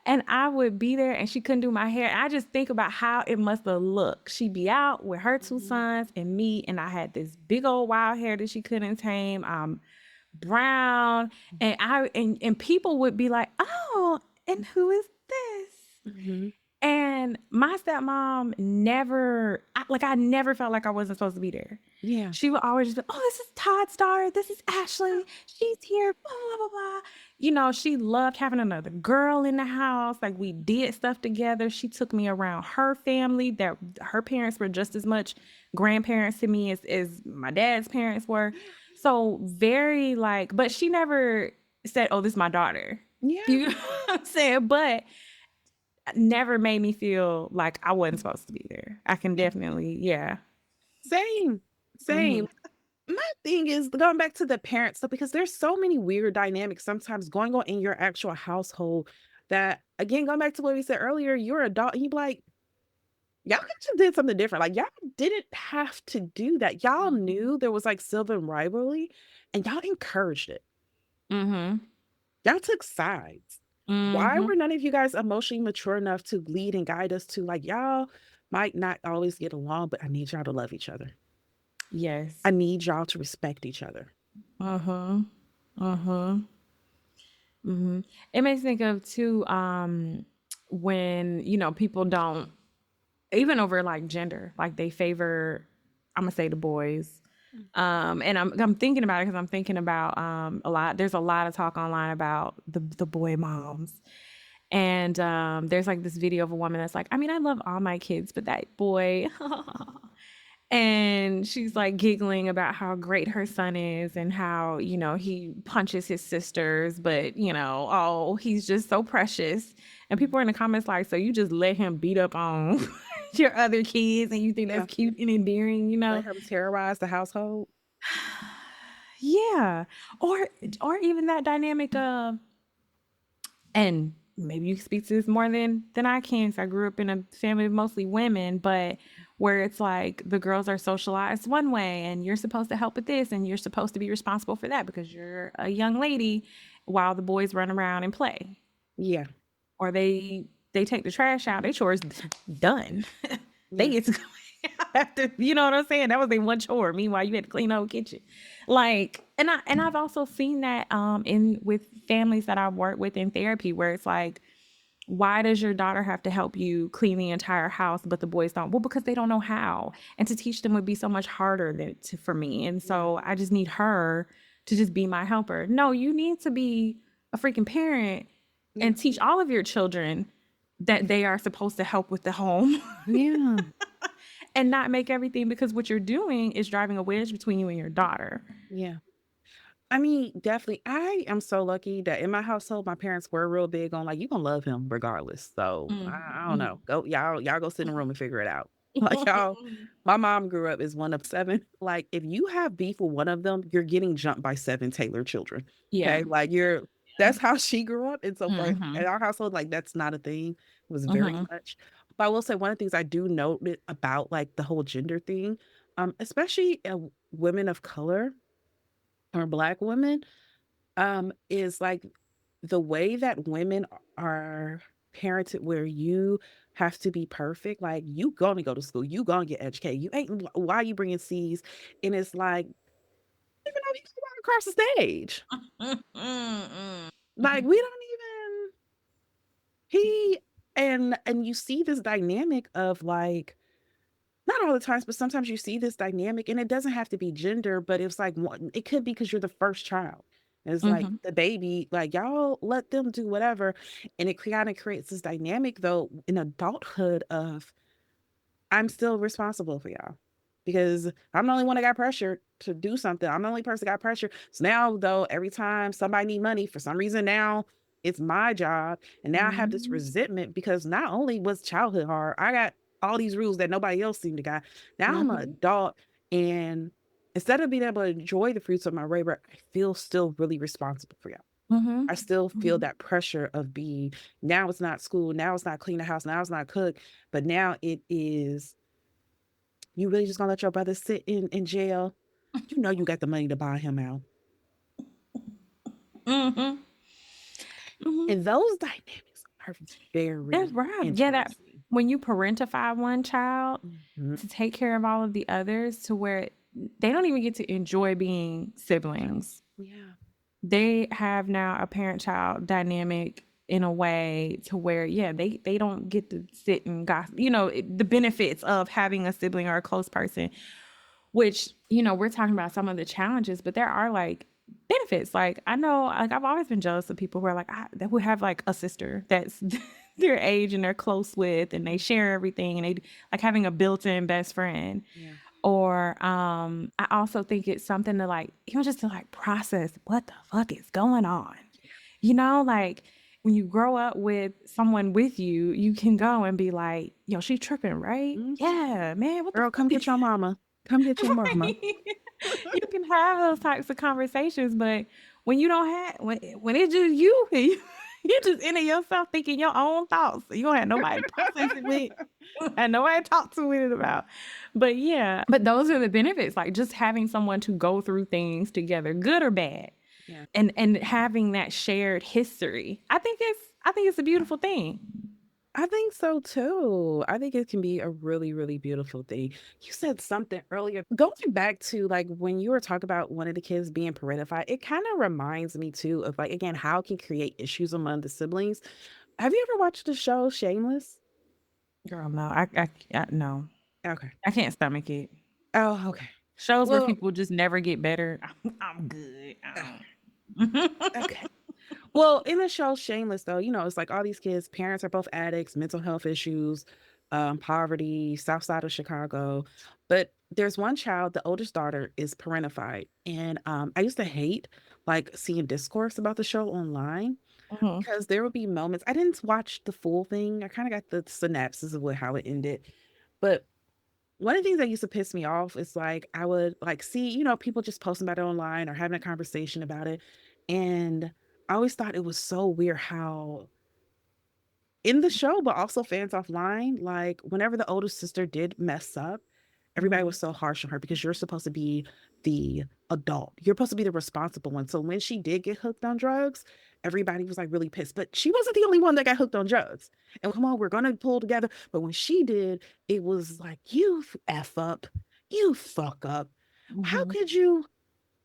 And I would be there and she couldn't do my hair. I just think about how it must have looked. She'd be out with her two mhm, sons and me. And I had this big old wild hair that she couldn't tame. I'm brown. And people would be like, oh, and who is this? mhm. And my stepmom never, I never felt like I wasn't supposed to be there. Yeah. She would always just be, oh, this is Todd's daughter. This is Ashley. She's here. Blah, blah, blah, blah. She loved having another girl in the house. Like we did stuff together. She took me around her family that her parents were just as much grandparents to me as my dad's parents were. Yeah. So very like, but she never said, oh, this is my daughter. Yeah. You know what I'm saying? But never made me feel like I wasn't supposed to be there. I can definitely, yeah. Same. Hmm. Same. My thing is going back to the parent stuff because there's so many weird dynamics sometimes going on in your actual household that again going back to what we said earlier, you're an adult and you be like, y'all could have did something different. Like y'all didn't have to do that. Y'all knew there was like sibling rivalry and y'all encouraged it. Hmm. Y'all took sides. Why Hmm. were none of you guys emotionally mature enough to lead and guide us to like y'all might not always get along, but I need y'all to love each other. Yes. I need y'all to respect each other. Uh-huh. Uh-huh. Hmm. It makes me think of too, when, people don't even over like gender, like they favor, I'm gonna say the boys. And I'm thinking about it because I'm thinking about a lot. There's a lot of talk online about the boy moms. And there's like this video of a woman that's like, I mean, I love all my kids, but that boy, and she's like giggling about how great her son is and how, he punches his sisters, but, oh, he's just so precious. And people are in the comments like, so you just let him beat up on your other kids and you think Yeah. that's cute and endearing, you Let know? him terrorize the household. Yeah. Or or even that dynamic of, and maybe you can speak to this more than I can. So I grew up in a family of mostly women, but where it's like the girls are socialized one way and you're supposed to help with this and you're supposed to be responsible for that because you're a young lady while the boys run around and play. Yeah. Or they take the trash out, their chores done. They Yeah. get to go after, you know what I'm saying? That was their one chore. Meanwhile, you had to clean the whole kitchen. Like, I've also seen that in with families that I've worked with in therapy where it's like, why does your daughter have to help you clean the entire house, but the boys don't? Well, because they don't know how. And to teach them would be so much harder for me. And Yeah. so I just need her to just be my helper. No, you need to be a freaking parent Yeah. and teach all of your children that they are supposed to help with the home Yeah. and not make everything, because what you're doing is driving a wedge between you and your daughter. Yeah. I mean, definitely. I am so lucky that in my household, my parents were real big on like you gonna love him regardless. So I don't know. Go y'all go sit in the room and figure it out. Like y'all, my mom grew up as one of seven. Like if you have beef with one of them, you're getting jumped by seven Taylor children. Yeah. Okay, like you're. That's how she grew up, and so for in Mm-hmm. our household, like that's not a thing. It was very Mm-hmm. much. But I will say one of the things I do note about like the whole gender thing, especially women of color or Black women is like the way that women are parented where you have to be perfect. Like you gonna go to school, you gonna get educated. You ain't why you bringing C's, and it's like even though you can walk across the stage, like we don't even he and you see this dynamic of like not all the times, but sometimes you see this dynamic, and it doesn't have to be gender, but it's like it could be because you're the first child. It's like Mm-hmm. the baby, like y'all let them do whatever. And it kind of creates this dynamic, though, in adulthood of I'm still responsible for y'all because I'm the only one that got pressured to do something. I'm the only person that got pressured. So now, though, every time somebody need money for some reason, now it's my job, and now I have this Mm-hmm. resentment because not only was childhood hard, I got all these rules that nobody else seemed to got. Now I'm an Mm-hmm. adult, and instead of being able to enjoy the fruits of my labor, I feel still really responsible for y'all. Mm-hmm. I still feel that pressure of being now it's not school, now it's not clean the house, now it's not cook, but now it is you really just gonna let your brother sit in jail? You know you got the money to buy him out. Mm-hmm. Mm-hmm. And those dynamics are That's very right. Yeah, that interesting. when you parentify one child Mhm. to take care of all of the others to where they don't even get to enjoy being siblings. Yeah. They have now a parent child dynamic in a way to where yeah, they don't get to sit and gossip, the benefits of having a sibling or a close person, which we're talking about some of the challenges, but there are like benefits. Like I know, like I've always been jealous of people who are like that would have like a sister that's their age and they're close with and they share everything and they like having a built-in best friend. Yeah. Or I also think it's something to like even just to like process what the fuck is going on. Like when you grow up with someone with you, you can go and be like, yo, she tripping, right? Mhm. Yeah, man, what the Girl, come fuck? get your mama. Come get your mama. Right. You can have those types of conversations, but when you don't have when it's just you, you just into yourself thinking your own thoughts. You don't have nobody to process it with and nobody to talk to it about. But yeah, but those are the benefits, like just having someone to go through things together, good or bad, Yeah. and having that shared history. I think it's a beautiful thing. I think so too. I think it can be a really, really beautiful thing. You said something earlier. Going back to like when you were talking about one of the kids being parentified, it kind of reminds me too of like again how it can create issues among the siblings. Have you ever watched the show Shameless? Girl, no, I no, Okay. I can't stomach it. Oh, okay. Shows where Well, people just never get better. I'm good. okay. Well, in the show Shameless, though, it's like all these kids, parents are both addicts, mental health issues, poverty, south side of Chicago. But there's one child, the oldest daughter is parentified. And I used to hate like seeing discourse about the show online Mhm. because there would be moments. I didn't watch the full thing. I kind of got the synopsis of how it ended. But one of the things that used to piss me off is like I would like see, people just posting about it online or having a conversation about it. And I always thought it was so weird how in the show, but also fans offline, like whenever the older sister did mess up, everybody was Mhm. so harsh on her because you're supposed to be the adult. You're supposed to be the responsible one. So when she did get hooked on drugs, everybody was like really pissed. But she wasn't the only one that got hooked on drugs. And come on, we're gonna pull together. But when she did, it was like, you F up, you fuck up. How Mhm. could you?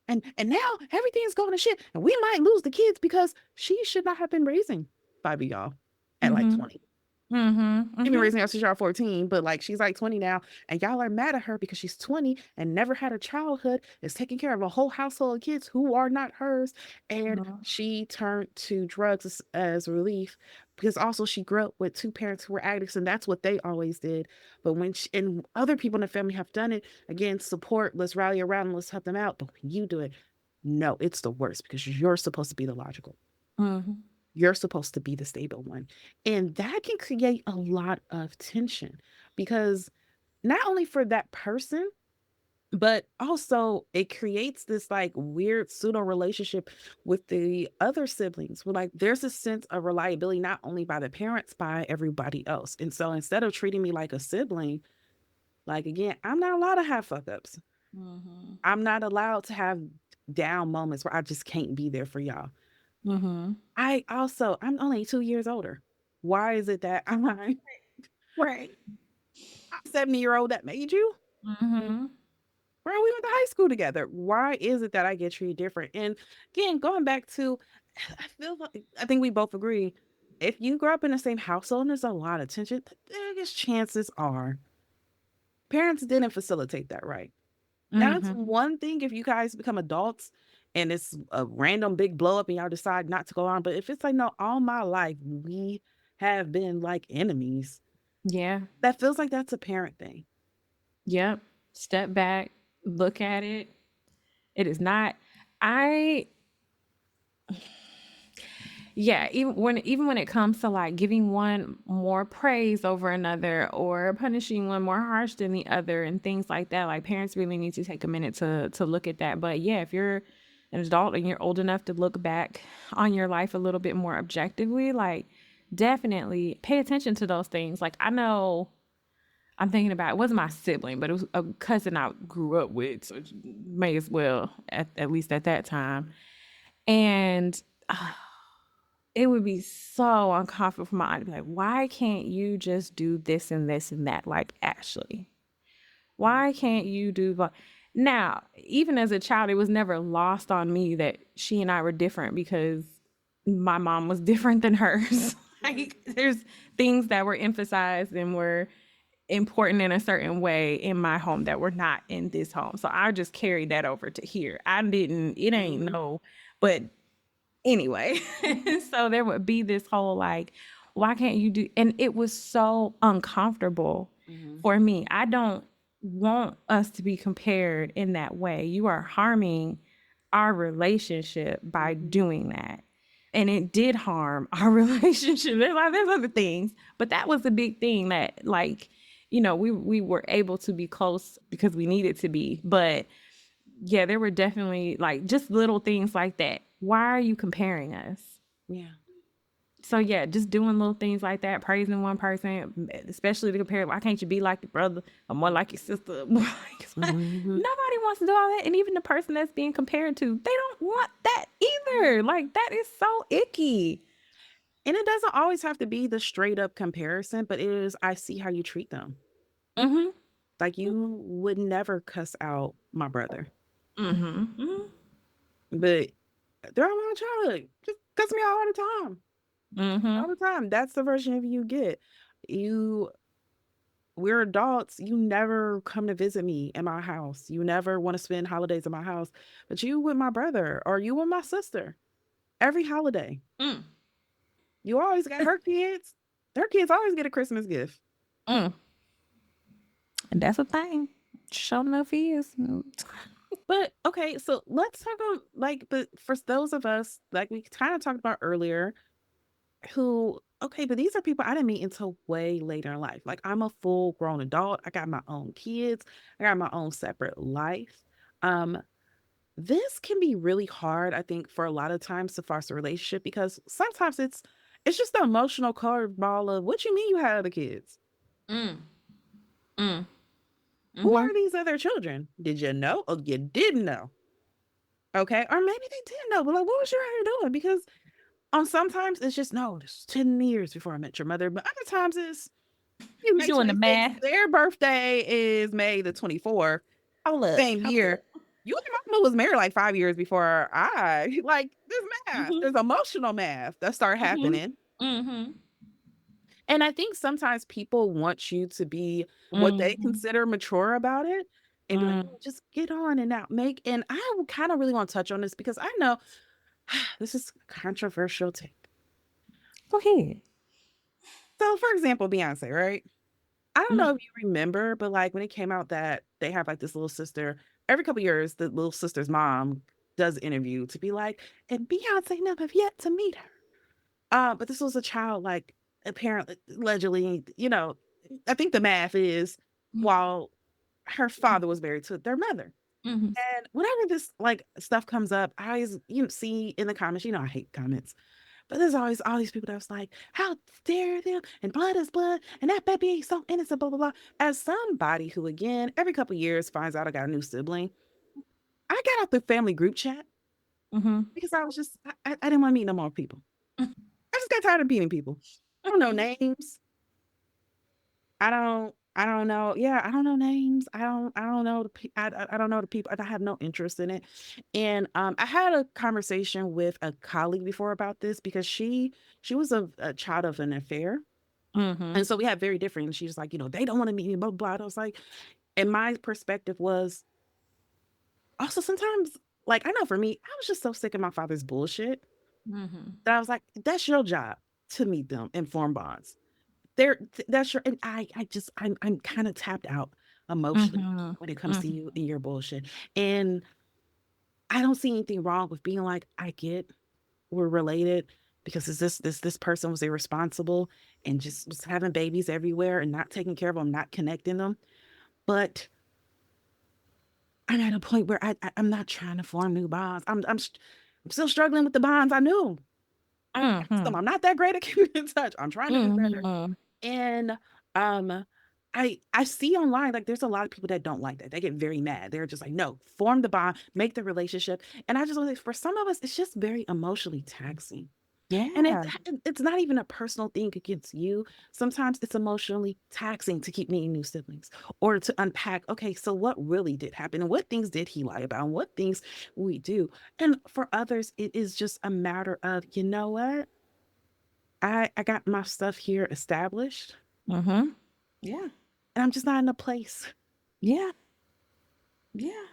And now everything's going to shit. And we might lose the kids because she should not have been raising 5 of y'all at like Mhm. 20. Mhm. She's been Mhm. raising y'all since y'all 14, but like she's like 20 now, and y'all are mad at her because she's 20 and never had a childhood, is taking care of a whole household of kids who are not hers, and Mhm. she turned to drugs as relief because also she grew up with two parents who were addicts, and that's what they always did. But when she, and other people in the family have done it, again, support, let's rally around and let's help them out. But when you do it, no, it's the worst because you're supposed to be the logical. Mhm. You're supposed to be the stable one. And that can create a lot of tension because not only for that person, but also it creates this like weird pseudo relationship with the other siblings where like there's a sense of reliability not only by the parents, by everybody else. And so instead of treating me like a sibling, like again, I'm not allowed to have fuck ups. Mhm. I'm not allowed to have down moments where I just can't be there for y'all. Mhm. I'm only 2 years older. Why is it that I'm a Right. 70-year-old that made you? Mhm. Bro, we went to high school together. Why is it that I get treated different? And again, going back to, I feel like, I think we both agree, if you grow up in the same household and there's a lot of tension, the biggest chances are parents didn't facilitate that right. Now, it's Mhm. one thing if you guys become adults and it's a random big blow up and y'all decide not to go on. But if it's like, no, all my life, we have been like enemies, Yeah. that feels like that's a parent thing. Yep. Step back, look at it. It is not. I Yeah, even when it comes to like giving one more praise over another or punishing one more harsh than the other and things like that, like parents really need to take a minute to look at that. But yeah, if you're an adult and you're old enough to look back on your life a little bit more objectively, like definitely pay attention to those things. Like I know I'm thinking about it wasn't my sibling, but it was a cousin I grew up with, so may as well at least at that time. And it would be so uncomfortable for my aunt to be like, why can't you just do this and this and that like Ashley? Why can't you do that? Now, even as a child, it was never lost on me that she and I were different because my mom was different than hers. Like, there's things that were emphasized and were important in a certain way in my home that were not in this home. So I just carried that over to here. It ain't Mhm. no, but anyway. So there would be this whole like, why can't you do, and it was so uncomfortable Mhm. for me. I don't want us to be compared in that way. You are harming our relationship by Mhm. doing that, and it did harm our relationship. There's other things, but that was the big thing that like, we were able to be close because we needed to be. But yeah, there were definitely like just little things like that. Why are you comparing us? Yeah. So yeah, just doing little things like that, praising one person, especially to compare. Why can't you be like your brother or more like your sister? More like Mhm. nobody wants to do all that, and even the person that's being compared to, they don't want that either. Like that is so icky. And it doesn't always have to be the straight up comparison, but it is, I see how you treat them. Mm-hmm. Like you would never cuss out my brother, Mm-hmm. but they're my childhood. Just cuss me out all the time. All Mm-hmm. the time. That's the version of you get. You, we're adults. You never come to visit me in my house. You never want to spend holidays in my house, but you with my brother or you with my sister every holiday. Mm. You always got her kids. Their kids always get a Christmas gift. Mm. And that's a thing. Sure enough, he is. But okay, so let's talk about like, but for those of us, like we kind of talked about earlier, who, okay, but these are people I didn't meet until way later in life. Like I'm a full grown adult. I got my own kids. I got my own separate life. Um, this can be really hard, I think, for a lot of times to foster a relationship because sometimes it's just the emotional curveball of what you mean you had other kids. Mm. Mm. Who Mm-hmm. are these other children? Did you know or you didn't know? Okay. Or maybe they didn't know, but like, what was your hair doing? Because on sometimes it's just, no, this 10 years before I met your mother. But other times it's, you You May doing the 26th. math? Their birthday is May the 24th. Hold up. Same year. You and mama was married like 5 years before I. Like, there's math. Mm-hmm. There's emotional math that start Mm-hmm. happening. Mm-hmm. And I think sometimes people want you to be what they Mhm. consider mature about it and be like, Mm. "Oh, just get on and now make," and I kind of really want to touch on this because I know this is a controversial take. Go ahead. So, for example, Beyonce, right? I don't know Mhm. if you remember, but like when it came out that they have like this little sister, every couple years, the little sister's mom does an interview to be like, and Beyonce never have yet to meet her. But this was a child, like apparently, allegedly, I think the math is while her father was married to their mother. Mhm. And whenever this like stuff comes up, I always see in the comments, I hate comments. But there's always all these people that was like, how dare them? And blood is blood, and that baby ain't so innocent, blah, blah, blah. As somebody who, again, every couple of years finds out I got a new sibling, I got out the family group chat Mhm. because I was just, I didn't want to meet no more people. I just got tired of meeting people. I don't know names. I don't know. Yeah, I don't know names. I don't know I don't know the people. I have no interest in it. And I had a conversation with a colleague before about this because she was a child of an affair. Mhm. And so we had very different. And she was like, they don't want to meet me, blah, blah, blah. And I was like, and my perspective was also sometimes, like, I know for me, I was just so sick of my father's bullshit Mhm. that I was like, that's your job to meet them and form bonds. That's your, and I'm kind of tapped out emotionally Mhm. when it comes to Mhm. you and your bullshit. And I don't see anything wrong with being like, I get we're related because is this person was irresponsible and just was having babies everywhere and not taking care of them, not connecting them. But I'm at a point where I'm not trying to form new bonds. I'm still struggling with the bonds I knew. I got some. Mhm. I'm not that great at keeping in touch. I'm trying to do better. Mhm. And um I see online like there's a lot of people that don't like that. They get very mad. They're just like, no, form the bond, make the relationship. And I just was like, for some of us, it's just very emotionally taxing. And Yeah. it's not even a personal thing against you. Sometimes it's emotionally taxing to keep meeting new siblings or to unpack, okay, so what really did happen and what things did he lie about and what things we do. And for others, it is just a matter of, you know what? I got my stuff here established Mhm. Yeah. and I'm just not in a place. Yeah. Yeah.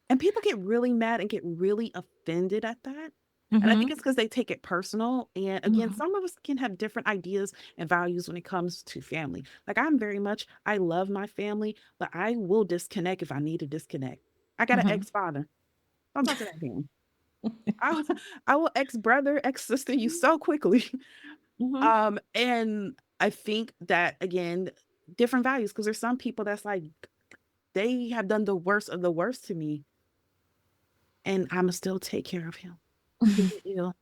And people get really mad and get really offended at that. And I think Mhm. it's because they take it personal. And again, Mhm. some of us can have different ideas and values when it comes to family. Like I'm very much, I love my family, but I will disconnect if I need to disconnect. I got an Mhm. ex-father. Don't talk to that man. I, will- I will ex-brother, ex-sister you so quickly. Mhm. And I think that again, different values, because there's some people that's like, they have done the worst of the worst to me, and I'ma still take care of him. Keep it ill.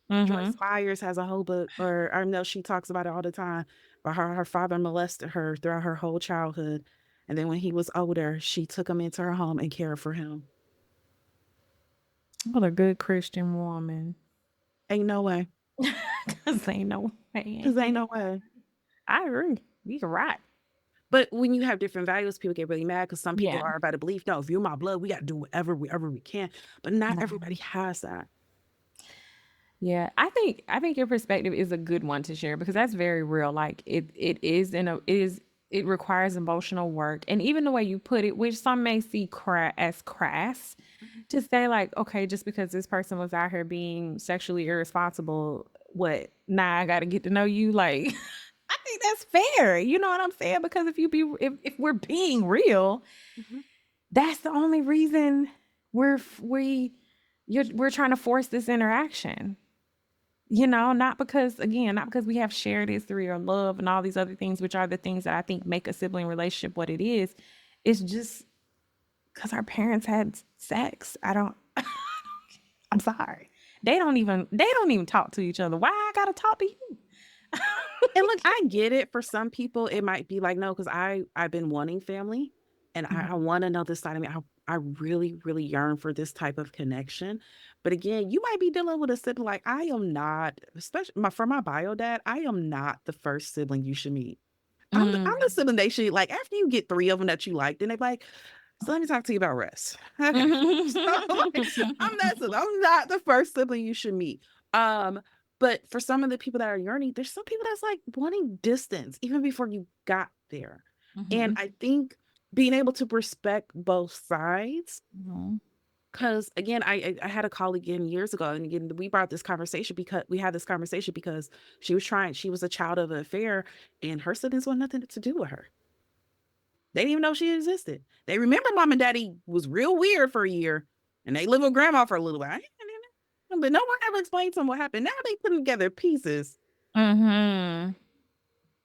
Joyce Mhm. Byers has a whole book, or I know she talks about it all the time, but her father molested her throughout her whole childhood, and then when he was older, she took him into her home and cared for him. What a good Christian woman. Ain't no way. 'Cause ain't no Cause way. ain't no way. I agree. You're right. But when you have different values, people get really mad because some people Yeah. are by the belief, no, if you're my blood, we got to do whatever we can. But not No. everybody has that. Yeah, I think your perspective is a good one to share because that's very real. Like it is it requires emotional work, and even the way you put it, which some may see as crass, Mhm. to say like, okay, just because this person was out here being sexually irresponsible, what now I got to get to know you? Like, I think that's fair. You know what I'm saying? Because if we're being real, Mhm. that's the only reason we're f- we we're trying to force this interaction. Not because we have shared history or love and all these other things, which are the things that I think make a sibling relationship what it is. It's just because our parents had sex. I'm sorry. They don't even talk to each other. Why I gotta talk to you? And look, I get it. For some people, it might be like, no, because I've been wanting family and I want to know this side of me. I really, really yearn for this type of connection. But again, you might be dealing with a sibling like I am not, especially for my bio dad, I am not the first sibling you should meet. I'm the sibling they should like after you get three of them that you like, then they be like, so let me talk to you about rest. Okay. So like, I'm not the first sibling you should meet. Um, But for some of the people that are yearning, there's some people that's like wanting distance even before you got there. And Mm-hmm. I think being able to respect both sides, Mm-hmm. because again, I had a colleague again years ago, and again we brought this conversation because we had this conversation because she was a child of an affair, and her siblings want nothing to do with her. They didn't even know she existed. They remember mom and daddy was real weird for a year, and they lived with grandma for a little while. But no one ever explained to them what happened. Now they put together pieces. Mm-hmm.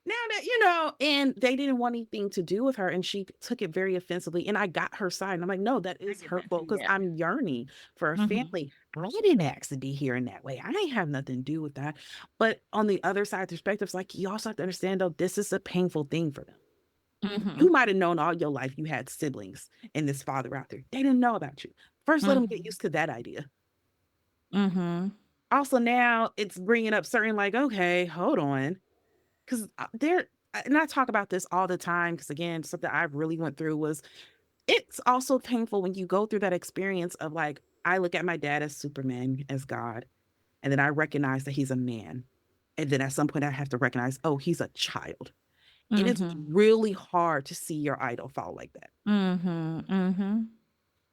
Now that you know, and they didn't want anything to do with her, and she took it very offensively. And I got her side, and I'm like, no, that I is get that hurtful too. because Yeah. I'm yearning for a Mm-hmm. family. But I didn't ask to be here in that way. I ain't have nothing to do with that. But on the other side, the perspective is like you also have to understand though, this is a painful thing for them. Mm-hmm. You might have known all your life you had siblings and this father out there. They didn't know about you. First, let them get Mm-hmm. used to that idea. Mm-hmm. Also, now it's bringing up certain like, okay, hold on, because there, and I talk about this all the time because again, something I really went through was it's also painful when you go through that experience of like, I look at my dad as Superman, as God, and then I recognize that he's a man. And then at some point, I have to recognize, oh, he's a child. And it's Mm-hmm. really hard to see your idol fall like that. Mm-hmm. Mm-hmm.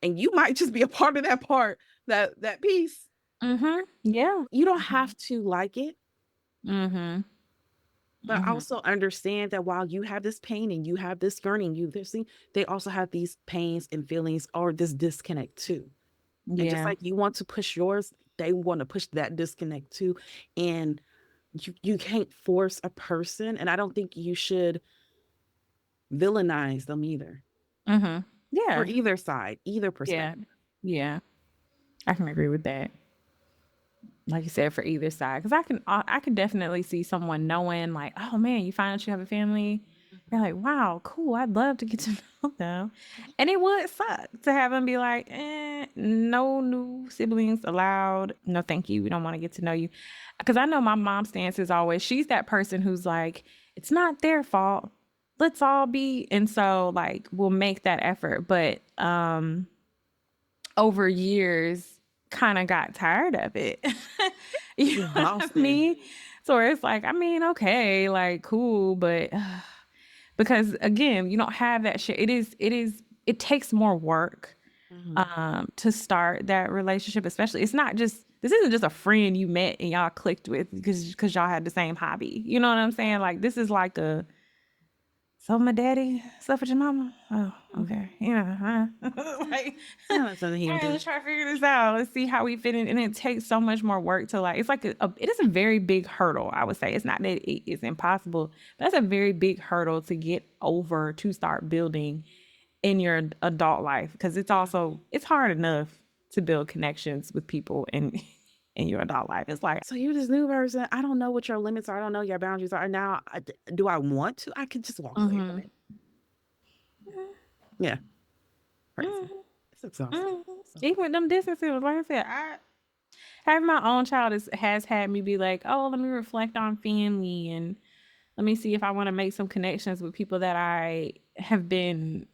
And you might just be a part of that part, that piece. Mm-hmm. Yeah. You don't have to like it, Mm-hmm. but Mm-hmm. also understand that while you have this pain and you have this yearning, you this thing, they also have these pains and feelings or this disconnect too. And just Yeah. like you want to push yours, they want to push that disconnect too. And you can't force a person, and I don't think you should villainize them either. Mm-hmm. For Yeah. either side, either Yeah. perspective. Yeah. I can agree with that. Like you said, for either side, because I can definitely see someone knowing like, oh man, you find out you have a family, you're like, wow, cool, I'd love to get to know them, and it would suck to have them be like, no new siblings allowed, no thank you, we don't want to get to know you, because I know my mom's stance is always she's that person who's like, it's not their fault, let's all be, and so like we'll make that effort, but over years kind of got tired of it. You know what I Exhausting. mean? So it's like, I mean, okay, like cool, but because again, you don't have that shit. It takes more work Mhm. to start that relationship, especially it's not just this isn't just a friend you met and y'all clicked with because y'all had the same hobby. You know what I'm saying? Like this is like a so my daddy slept with your mama. Oh, Mhm. okay. Yeah. Like, Yeah, that's something he would yeah, do. let's try to figure this out. Let's see how we fit in. And it takes so much more work to like. It's like it is a very big hurdle. I would say it's not that it is impossible. But that's a very big hurdle to get over to start building in your adult life because it's also it's hard enough to build connections with people in in your adult life. It's like, So you're this new person. I don't know what your limits are. I don't know your boundaries are. Now, do I want to? I could just walk away from mhm, it. Yeah, crazy. mhm, It's exhausting. mhm. So, Even with them distances, like I said, I having my own child has had me be like, oh, let me reflect on family and let me see if I want to make some connections with people that I have been,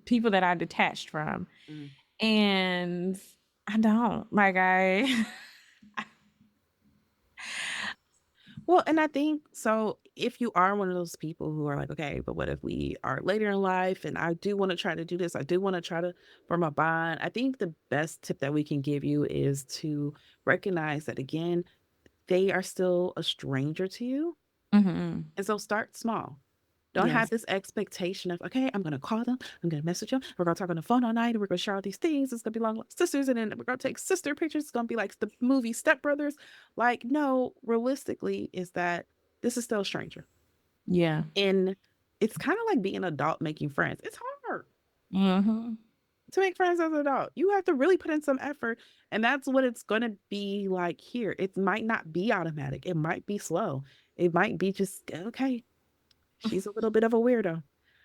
people that I detached from. mm. And I don't like, I, Well, and I think so. If you are one of those people who are like, okay, but what if we are later in life and I do want to try to do this, I do want to try to form a bond. I think the best tip that we can give you is to recognize that again, they are still a stranger to you. mhm, And so start small. Don't have yes, this expectation of, okay, I'm going to call them. I'm going to message them. We're going to talk on the phone all night. And we're going to share all these things. It's going to be long like sisters. And then we're going to take sister pictures. It's going to be like the movie Step Brothers. Like, no, realistically, is that this is still a stranger. yeah, And it's kind of like being an adult making friends. It's hard mhm, to make friends as an adult. You have to really put in some effort. And that's what it's going to be like here. It might not be automatic, it might be slow. It might be just, okay, she's a little bit of a weirdo.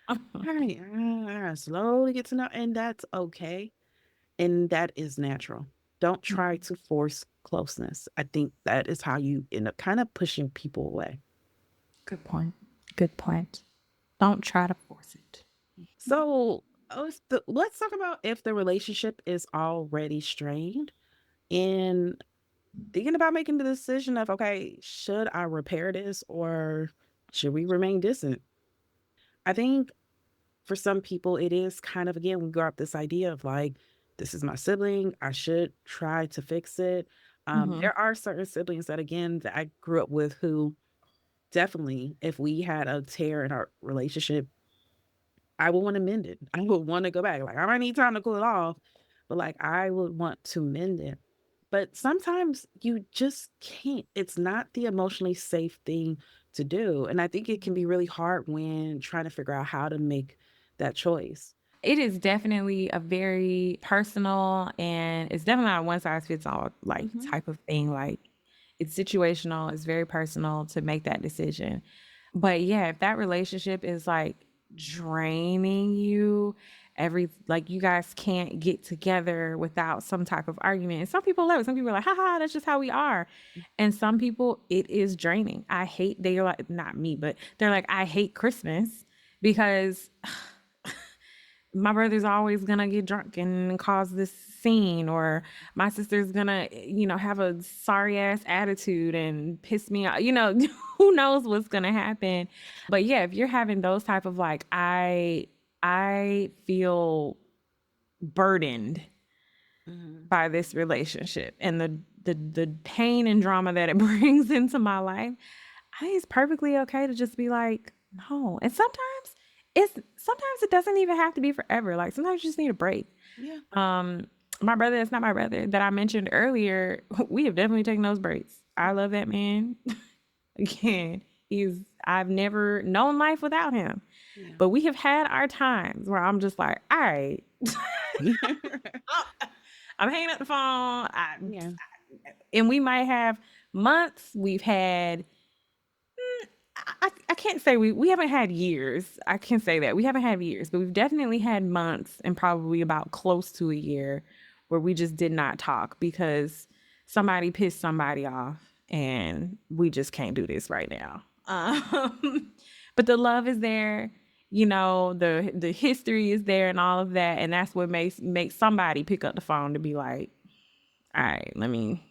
All right, slowly get to know, and that's okay. And that is natural. Don't try to force closeness. I think that is how you end up kind of pushing people away. good point, good point. Don't try to force it. So let's talk about if the relationship is already strained. And thinking about making the decision of, okay, should I repair this or should we remain distant? I think for some people, it is kind of, again, we grow up this idea of like, this is my sibling. I should try to fix it. Mhm. There are certain siblings that, again, that I grew up with who definitely, if we had a tear in our relationship, I would want to mend it. I would want to go back. Like, I might need time to cool it off, but like, I would want to mend it. But sometimes you just can't. It's not the emotionally safe thing to do. And I think it can be really hard when trying to figure out how to make that choice. It is definitely a very personal, and it's definitely not a one size fits all like Mhm. type of thing. Like it's situational, it's very personal to make that decision. But yeah, if that relationship is like draining you, every like you guys can't get together without some type of argument. And some people love it. Some people are like, haha, that's just how we are. And some people it is draining. I hate they're like not me, but they're like, I hate Christmas because my brother's always gonna get drunk and cause this scene, or my sister's gonna, have a sorry ass attitude and piss me off. Who knows what's gonna happen. But yeah, if you're having those type of like, I feel burdened Mhm. by this relationship and the pain and drama that it brings into my life, I think it's perfectly okay to just be like, no. And sometimes it doesn't even have to be forever. Like sometimes you just need a break. Yeah. My brother, that's not my brother that I mentioned earlier. We have definitely taken those breaks. I love that man. Again, I've never known life without him. Yeah. But we have had our times where I'm just like, all right, I'm hanging up the phone. Yeah. And we might have months. We've had I can't say we haven't had years. I can say that we haven't had years, but we've definitely had months and probably about close to a year where we just did not talk because somebody pissed somebody off, and we just can't do this right now. But the love is there, the history is there, and all of that, and that's what makes somebody pick up the phone to be like, all right, let me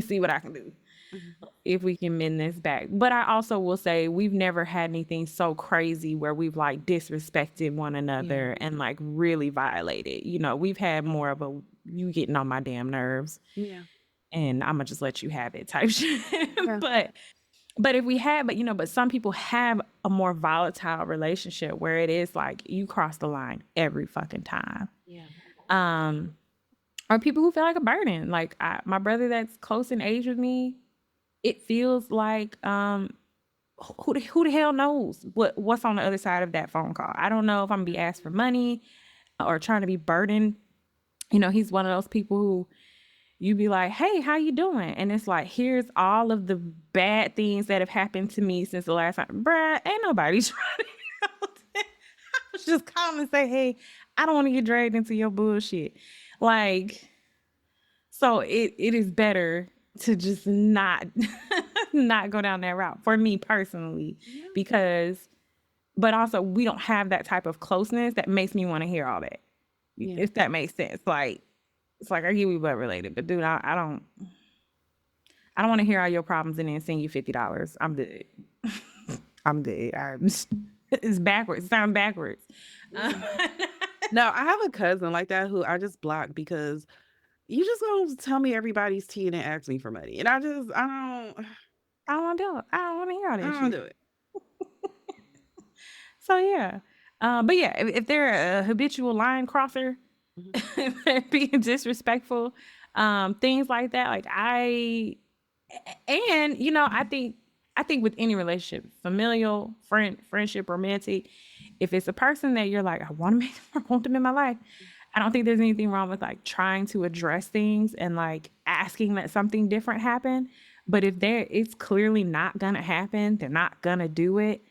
see what I can do Mhm. if we can mend this back. But I also will say we've never had anything so crazy where we've like disrespected one Yeah. another and like really violated. We've had more of a you getting on my damn nerves Yeah. and I'm gonna just let you have it type shit. Yeah. But if we had, but some people have a more volatile relationship where it is like you cross the line every fucking time. Yeah. Or people who feel like a burden. Like my brother that's close in age with me, it feels like who the hell knows what's on the other side of that phone call. I don't know if I'm gonna be asked for money or trying to be burdened. He's one of those people who you be like, hey, how you doing? And it's like, here's all of the bad things that have happened to me since the last time. Bruh, ain't nobody trying to help. I was just calling and say, hey, I don't want to get dragged into your bullshit. Like, so it is better to just not not go down that route for me personally, Yeah. because but also we don't have that type of closeness that makes me want to hear all that. Yeah. If that makes sense. Like it's like I get we blood related, but dude, I don't want to hear all your problems and then send you $50. I'm good. I'm good. It's backwards. It sounds backwards. Yeah. No, I have a cousin like that who I just block because you just gonna tell me everybody's tea and then ask me for money. And I don't want to do it. I don't want to hear all I that don't shit. do it. So yeah. But yeah, if they're a habitual line crosser, Mhm. if they're being disrespectful, things like that, like and I think with any relationship, familial, friendship, romantic, if it's a person that you're like, I want to make I want them in my life, I don't think there's anything wrong with like trying to address things and like asking that something different happen. But if it's clearly not gonna happen, they're not gonna do it,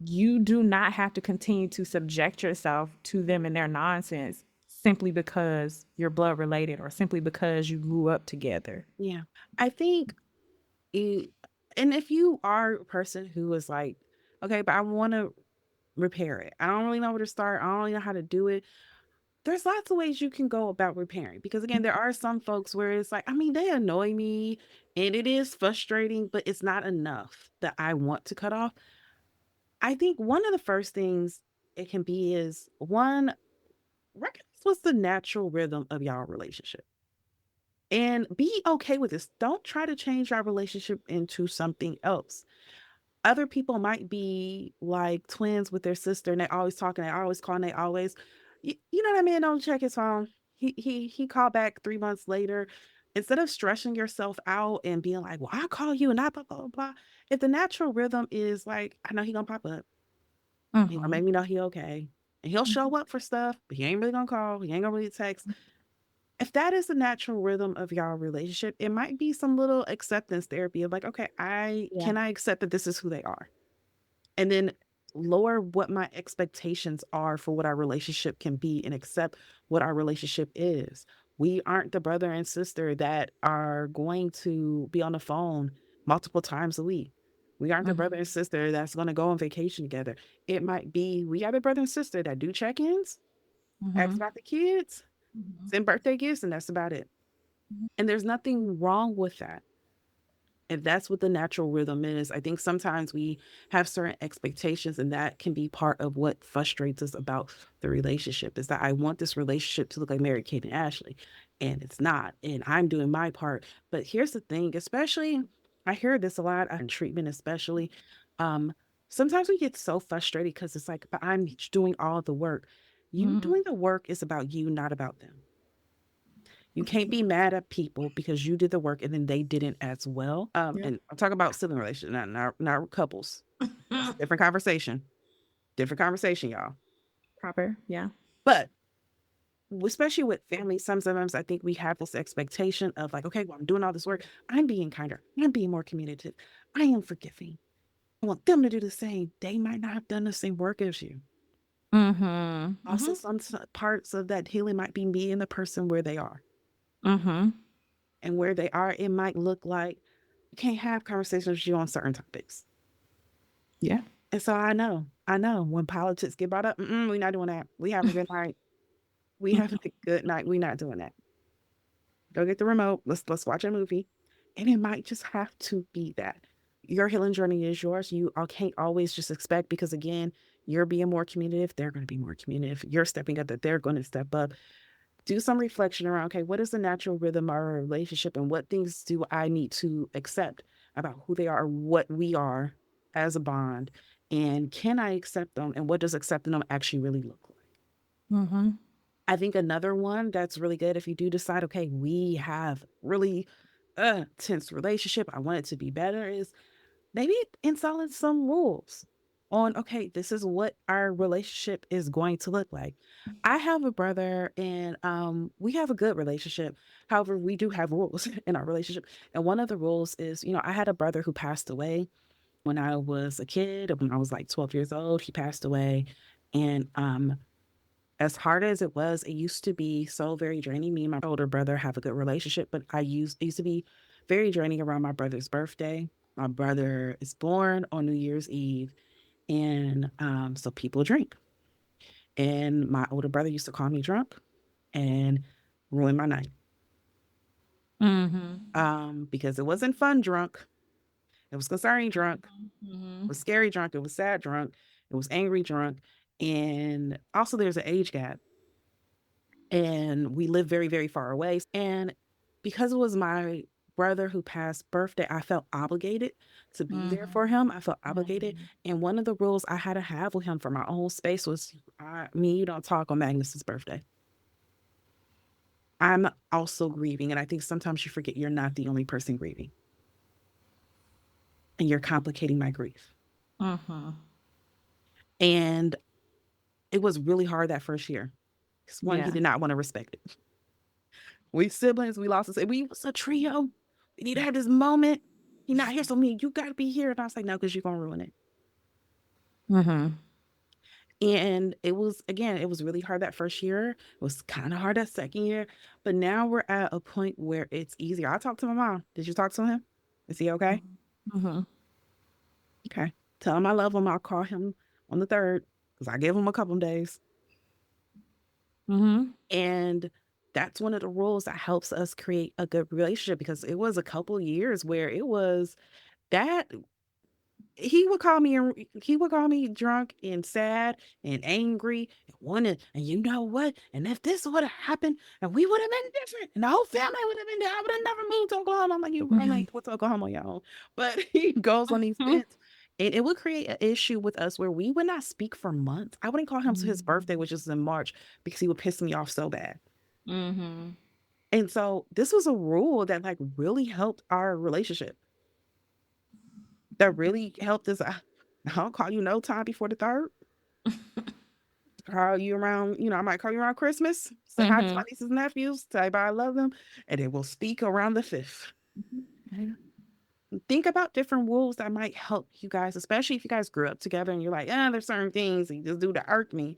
you do not have to continue to subject yourself to them and their nonsense simply because you're blood related or simply because you grew up together. Yeah. I think it, and if you are a person who is like, okay, but I want to repair it. I don't really know where to start. I don't really know how to do it. there's lots of ways you can go about repairing because again, there are some folks where it's like, I mean, they annoy me and it is frustrating, but it's not enough that I want to cut off. I think one of the first things it can be is one, recognize what's the natural rhythm of y'all relationship and be okay with this. Don't try to change our relationship into something else. Other people might be like twins with their sister and they always talking, they always calling, they always, you know what I mean? Don't check his phone. He called back 3 months later. Instead of stressing yourself out and being like, well, I'll call you and I blah, blah, blah, blah. If the natural rhythm is like, I know he gonna pop up. He gonna Mhm. make me know he okay. And he'll show up for stuff, but he ain't really gonna call. He ain't gonna really text. If that is the natural rhythm of y'all relationship, it might be some little acceptance therapy of like, okay, Yeah. I accept that this is who they are? And then lower what my expectations are for what our relationship can be and accept what our relationship is. We aren't the brother and sister that are going to be on the phone multiple times a week. We aren't the brother Mhm. and sister that's going to go on vacation together. It might be we are the brother and sister that do check ins, ask Mhm. about the kids, Mhm. send birthday gifts, and that's about it. And there's nothing wrong with that. If that's what the natural rhythm is, I think sometimes we have certain expectations, and that can be part of what frustrates us about the relationship is that I want this relationship to look like Mary Kate and Ashley, and it's not. And I'm doing my part. But here's the thing, especially, I hear this a lot in treatment, especially. Um, Sometimes we get so frustrated because it's like, but I'm doing all the work. You Mhm. doing the work is about you, not about them. You can't be mad at people because you did the work and then they didn't as well. Yeah. And I'm talking about sibling relations, not couples. That's a different conversation. Different conversation, y'all. Proper. Yeah. But especially with family, sometimes I think we have this expectation of like, okay, well, I'm doing all this work. I'm being kinder. I'm being more communicative. I am forgiving. I want them to do the same. They might not have done the same work as you. Mhm. Also, Mhm. some parts of that healing might be me and the person where they are. Mhm. And where they are, it might look like you can't have conversations with you on certain topics. Yeah. And so I know when politics get brought up, we're not doing that. We having a good night. We having a good night. We're not doing that. Go get the remote. Let's watch a movie. And it might just have to be that. Your healing journey is yours. You all can't always just expect because again, you're being more communicative, they're going to be more communicative. You're stepping up that they're going to step up. Do some reflection around, okay, what is the natural rhythm of our relationship and what things do I need to accept about who they are, what we are as a bond, and can I accept them and what does accepting them actually really look like? Mhm. I think another one that's really good if you do decide, okay, we have really tense relationship, I want it to be better is maybe installing some rules on, okay, this is what our relationship is going to look like. I have a brother and we have a good relationship. However, we do have rules in our relationship. And one of the rules is, I had a brother who passed away when I was a kid, when I was like 12 years old, he passed away. And as hard as it used to be so very draining. Me and my older brother have a good relationship, but it used to be very draining around my brother's birthday. My brother is born on New Year's Eve, and so people drink. And my older brother used to call me drunk and ruin my night Mhm. because it wasn't fun drunk. It was concerning drunk. It Mhm. was scary drunk. It was sad drunk. It was angry drunk. And also, there's an age gap and we live very, very far away. And because it was my brother who passed birthday, I felt obligated to be there Mhm. for him. I felt obligated. Mhm. And one of the rules I had to have with him for my own space was me, you don't talk on Magnus's birthday. I'm also grieving. And I think sometimes you forget you're not the only person grieving and you're complicating my grief. Mhm. And it was really hard that first year. Because one, he Yeah. did not want to respect it. We siblings, we lost us. We was a trio. We need to have this moment. He not here, so me, you gotta be here. And I was like, no, because you're gonna ruin it. Mhm. And it was again, it was really hard that first year. It was kind of hard that second year. But now we're at a point where it's easier. I talked to my mom. Did you talk to him? Is he okay? Mhm. Okay. Tell him I love him. I'll call him on the third because I gave him a couple of days. Mhm. And that's one of the rules that helps us create a good relationship, because it was a couple years where it was that he would call me drunk and sad and angry and wanted, and you know what? And if this would have happened and we would have been different and the whole family would have been there, I would have never moved to Oklahoma. I'm like, you run like what's Oklahoma on your own. But he goes on these Mhm. vents. And it would create an issue with us where we would not speak for months. I wouldn't call him to his birthday, which is in March, because he would piss me off so bad. Mhm. And so this was a rule that like really helped our relationship. That really helped us. I'll call you no time before the third. Call you around, I might call you around Christmas, say hi to my Mhm. nieces and nephews, tell everybody I love them, and then we'll speak around the fifth. Yeah. Think about different rules that might help you guys, especially if you guys grew up together and you're like, there's certain things you just do to irk me.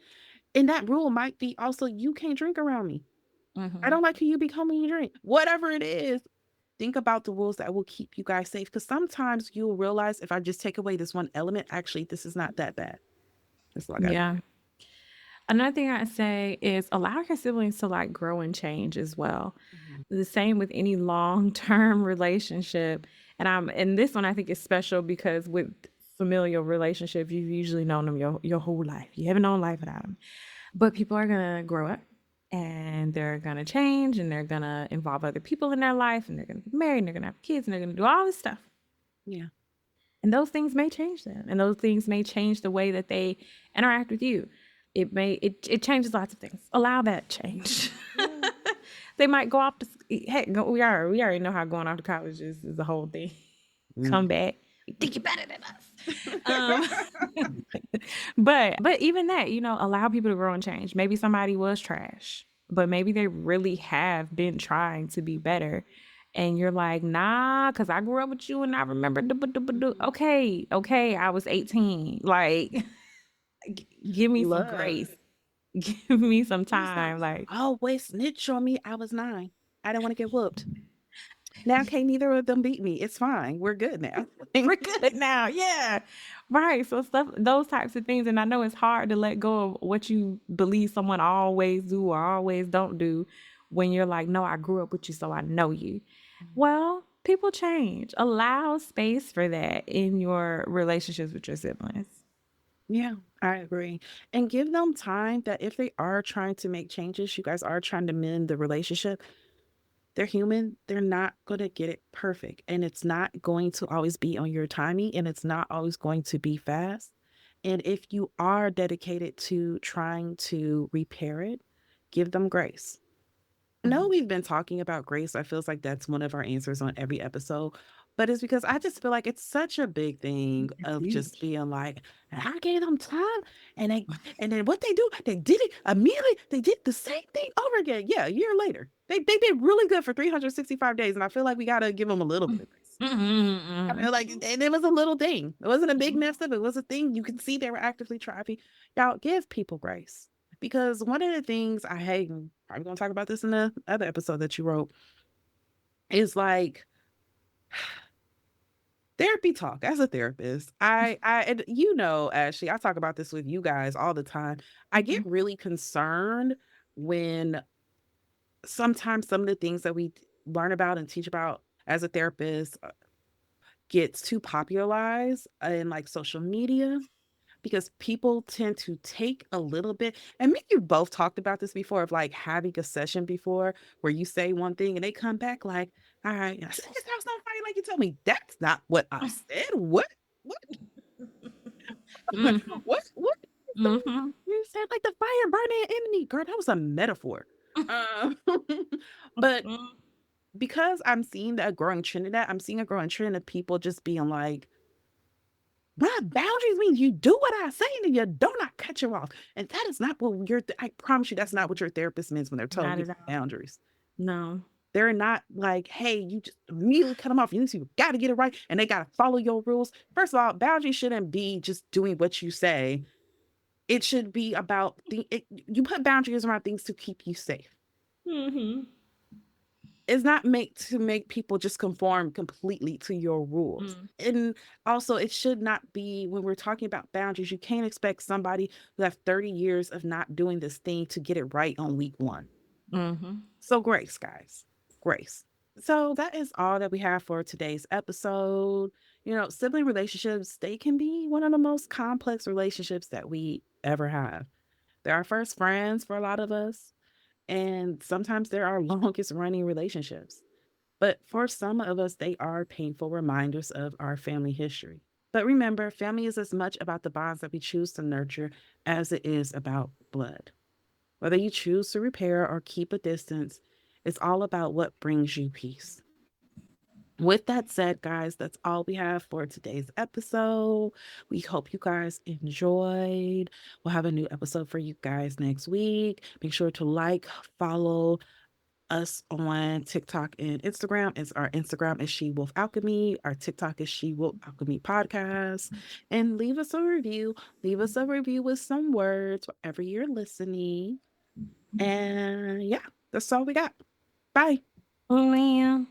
And that rule might be also, you can't drink around me. I Mhm. don't like who you become when you drink. Whatever it is, think about the rules that will keep you guys safe. Because sometimes you'll realize, if I just take away this one element, actually, this is not that bad. That's all I got. Yeah. Another thing I'd say is allow your siblings to like grow and change as well. Mhm. The same with any long-term relationship. And this one I think is special because with familial relationships, you've usually known them your whole life. You haven't known life without them. But people are gonna grow up and they're gonna change and they're gonna involve other people in their life and they're gonna get married and they're gonna have kids and they're gonna do all this stuff. Yeah. And those things may change them. And those things may change the way that they interact with you. It changes lots of things. Allow that change. Yeah. They might go off to heck. We already know how going off to college is the whole thing. Mm. Come back. You think you're better than us. But even that, allow people to grow and change. Maybe somebody was trash, but maybe they really have been trying to be better. And you're like, nah, because I grew up with you and I remember. Mhm. Okay, I was 18. Like, give me some Look, grace. Give me some you used to time. Like, always snitch on me. I was 9. I didn't want to get whooped. Now can't neither of them beat me. It's fine. We're good now. we're good now. Yeah. Right. So stuff, those types of things. And I know it's hard to let go of what you believe someone always do or always don't do when you're like, no, I grew up with you, so I know you. Well, people change. Allow space for that in your relationships with your siblings. Yeah, I agree. And give them time, that if they are trying to make changes, you guys are trying to mend the relationship. They're human. They're not going to get it perfect. And it's not going to always be on your timing, and it's not always going to be fast. And if you are dedicated to trying to repair it, give them grace. I know we've been talking about grace. I feels like that's one of our answers on every episode, but it's because I just feel like it's such a big thing It's of just huge. being like, and I gave them time, and and then what they do, they did it immediately. They did the same thing over again. Yeah, a year later, they did really good for 365 days, and I feel like we gotta give them a little bit of grace. I Mm-hmm. feel like, and it was a little thing. It wasn't a big mess up. It was a thing. You can see they were actively trying. Y'all give people grace, because one of the things I hate, and probably gonna talk about this in the other episode that you wrote, is like therapy talk. As a therapist, and Ashley, I talk about this with you guys all the time. I get really concerned when sometimes some of the things that we learn about and teach about as a therapist gets too popularized in like social media, because people tend to take a little bit, and me and you both talked about this before, of like having a session before where you say one thing and they come back like, all right, I said this house on fire like you told me. That's not what I said. What what you said? Mm-hmm. You said like the fire burning enemy. Girl, that was a metaphor. But because I'm seeing that growing trend in that, I'm seeing a growing trend of people just being like, my boundaries means you do what I say and you do not cut you off. And that is not what I promise you, that's not what your therapist means when they're telling Not you at all. boundaries. No. They're not like, hey, you just immediately cut them off. You got to get it right and they got to follow your rules. First of all, boundaries shouldn't be just doing what you say. It should be about you put boundaries around things to keep you safe. Mm-hmm. It's not made to make people just conform completely to your rules. Mm, And also, it should not be when we're talking about boundaries, you can't expect somebody who have 30 years of not doing this thing to get it right on week one. mhm. So, grace, guys, grace. So, that is all that we have for today's episode. You know, sibling relationships, they can be one of the most complex relationships that we ever have. They're our first friends for a lot of us, and sometimes they're our longest running relationships. But for some of us, they are painful reminders of our family history. But remember, family is as much about the bonds that we choose to nurture as it is about blood. Whether you choose to repair or keep a distance, it's all about what brings you peace. With that said, guys, that's all we have for today's episode. We hope you guys enjoyed. We'll have a new episode for you guys next week. Make sure to like, follow, us on TikTok and Instagram. It's our Instagram is She Wolf Alchemy. Our TikTok is She Wolf Alchemy Podcast. And leave us a review. Leave us a review with some words wherever you're listening. And yeah, that's all we got. Bye. Oh, man.